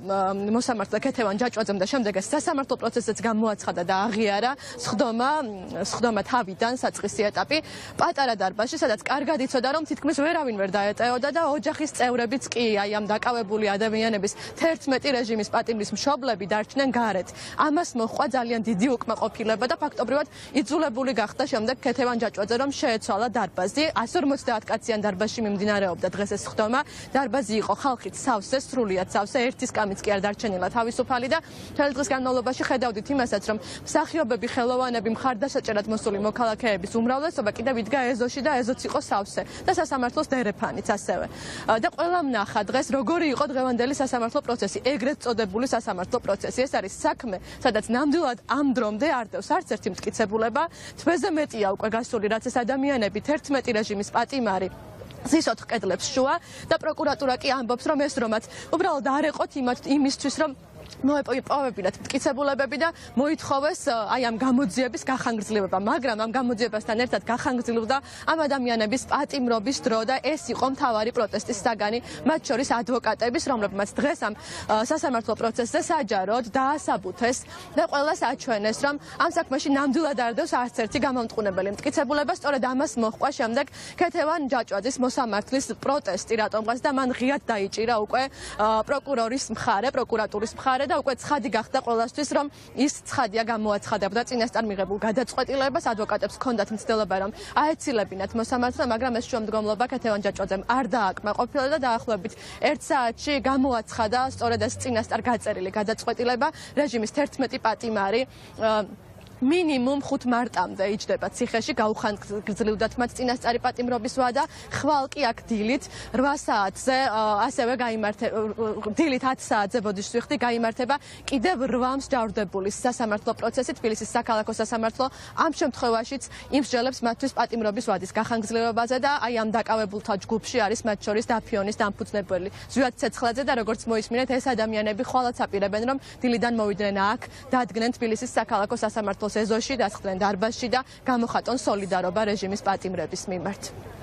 მოსამართლე ქეთევან ჯაჭვაძემ და შემდეგ ეს სასამართლო პროცესიც გამოაცხადა და აღიარა სხდომა თავიდან საწყისი ეტაპი პატარა დარბაზში, სადაც კარგად იცოდა, რომ თითქმის ვერავინ ვერ დაეტეოდა და ოჯახის წევრებიც კი აი ამ დაკავებული ადამიანების 11 რეჟიმის პატიმრის მშობლები დარჩნენ გარეთ. ამას მოჰყვა ძალიან დიდი უკმაყოფილება და ფაქტობრივად იძულებული გახდა შემდეგ ქეთევან ჯაჭვაძე რომ შეეცვალა დარბაზი. 150 კაციან დარბაზში მიმდინარეობდა დღეს ეს სხდომა. დარბაზი იყო ხალხით სავსე, სრულიად სავსე, ერთი სკამიც კი არ დარჩენილა თავისუფალი და მთელი დღის განმავლობაში ხედავდით იმასაც, რომ მსახიობები, ხელოვანები, მხარდასაჭერად მოსული მოქალაქეების უმრავლესობა კიდევ იდგა ეზოში და ეზოც იყო სავსე და სასამართლოს დერეფანიც ასევე. და ყველამ ნახა დღეს როგორი იყო დღევანდელი სასამართლო პროცესი, ეგრეთ წოდებული სასამართლო პროცესი. ეს არის საქმე, სადაც ნამდვილად ამ დრომდე არ დევს არც ერთი მტკიცებულება, თვეზე მეტია უკვე გასული, რაც ეს ადამიანები 11 რეჟიმის პატიმარი ზისოთხ კედლებს შუა და პროკურატურა კი ამბობს, რომ ეს რომაც უბრალოდ არ ეყოთ იმისთვის, რომ მოეპოვებინათ მტკიცებულებები და მოითხოვეს აი ამ გამოძიების გახანგრძლივება, მაგრამ ამ გამოძიებასთან ერთად გახანგრძლივდა ამ ადამიანების პატიმრობის დრო და ეს იყო მთავარი პროტესტის საგანი, მათ შორის ადვოკატების, რომლებმაც დღეს ამ სასამართლო პროცესზე საჯაროდ დაასაბუთეს და ყველას აჩვენეს, რომ ამ საქმეში ნამდვილად არ დევს არც ერთი გამომტყუნებელი მტკიცებულება, სწორედ ამას მოჰყვა შემდეგ ქეთევან ჯაჭვაძის მოსამართლის პროტესტი, რატომღაც და მან ღიად დაიჭირა უკვე პროკურორის მხარე, პროკურატურის მხარე გამომდინარე და უკვე ცხადი გახდა ყველასთვის, რომ ის ცხადია გამოაცხადებდა წინასწარ მიღებულ გადაწყვეტილებას, ადვოკატებს ჰქონდათ მცდელობა, რომ აეცილებინათ მოსამართლე, მაგრამ ეს შუამდგომლობა ქეთევან ჯაჭვაძემ არ დააკმაყოფილა და დაახლოებით 1 საათში გამოაცხადა სწორედ ეს წინასწარ გაწერილი გადაწყვეტილება. რეჟიმის 11 პატიმარი მინიმუმ 5 მარტამდე იჯდება ციხეში, გაუხანგრძლივდათ მათ წინასწარი პატიმრობის ვადა. ხვალ კი აქ დილით 8 საათზე ასევე დილით 10 საათზე ბოდიშს ვიხდი, გაიმართება კიდევ 8 მსჯავრდებული სასამართლო პროცესი. თბილისის საქალაქო სასამართლო ამ შემთხვევაშიც იმსჯელებს მათთვის პატიმრობის ვადის გახანგრძლივებაზე და აი ამ დაკავებულთა ჯგუფში არის მათ შორის დაფიონის დამფუძნებელი ზვიად ცეცხლაძე და როგორც მოისმინეთ, ეს ადამიანები ხვალაც აპირებენ, რომ დილიდან მოვიდნენ აქ, დადგნენ თბილისის საქალაქო სასამართლოს ეზოში, დასხდნენ დარბაზში და გამოხატონ სოლიდარობა რეჟიმის პატიმრების მიმართ.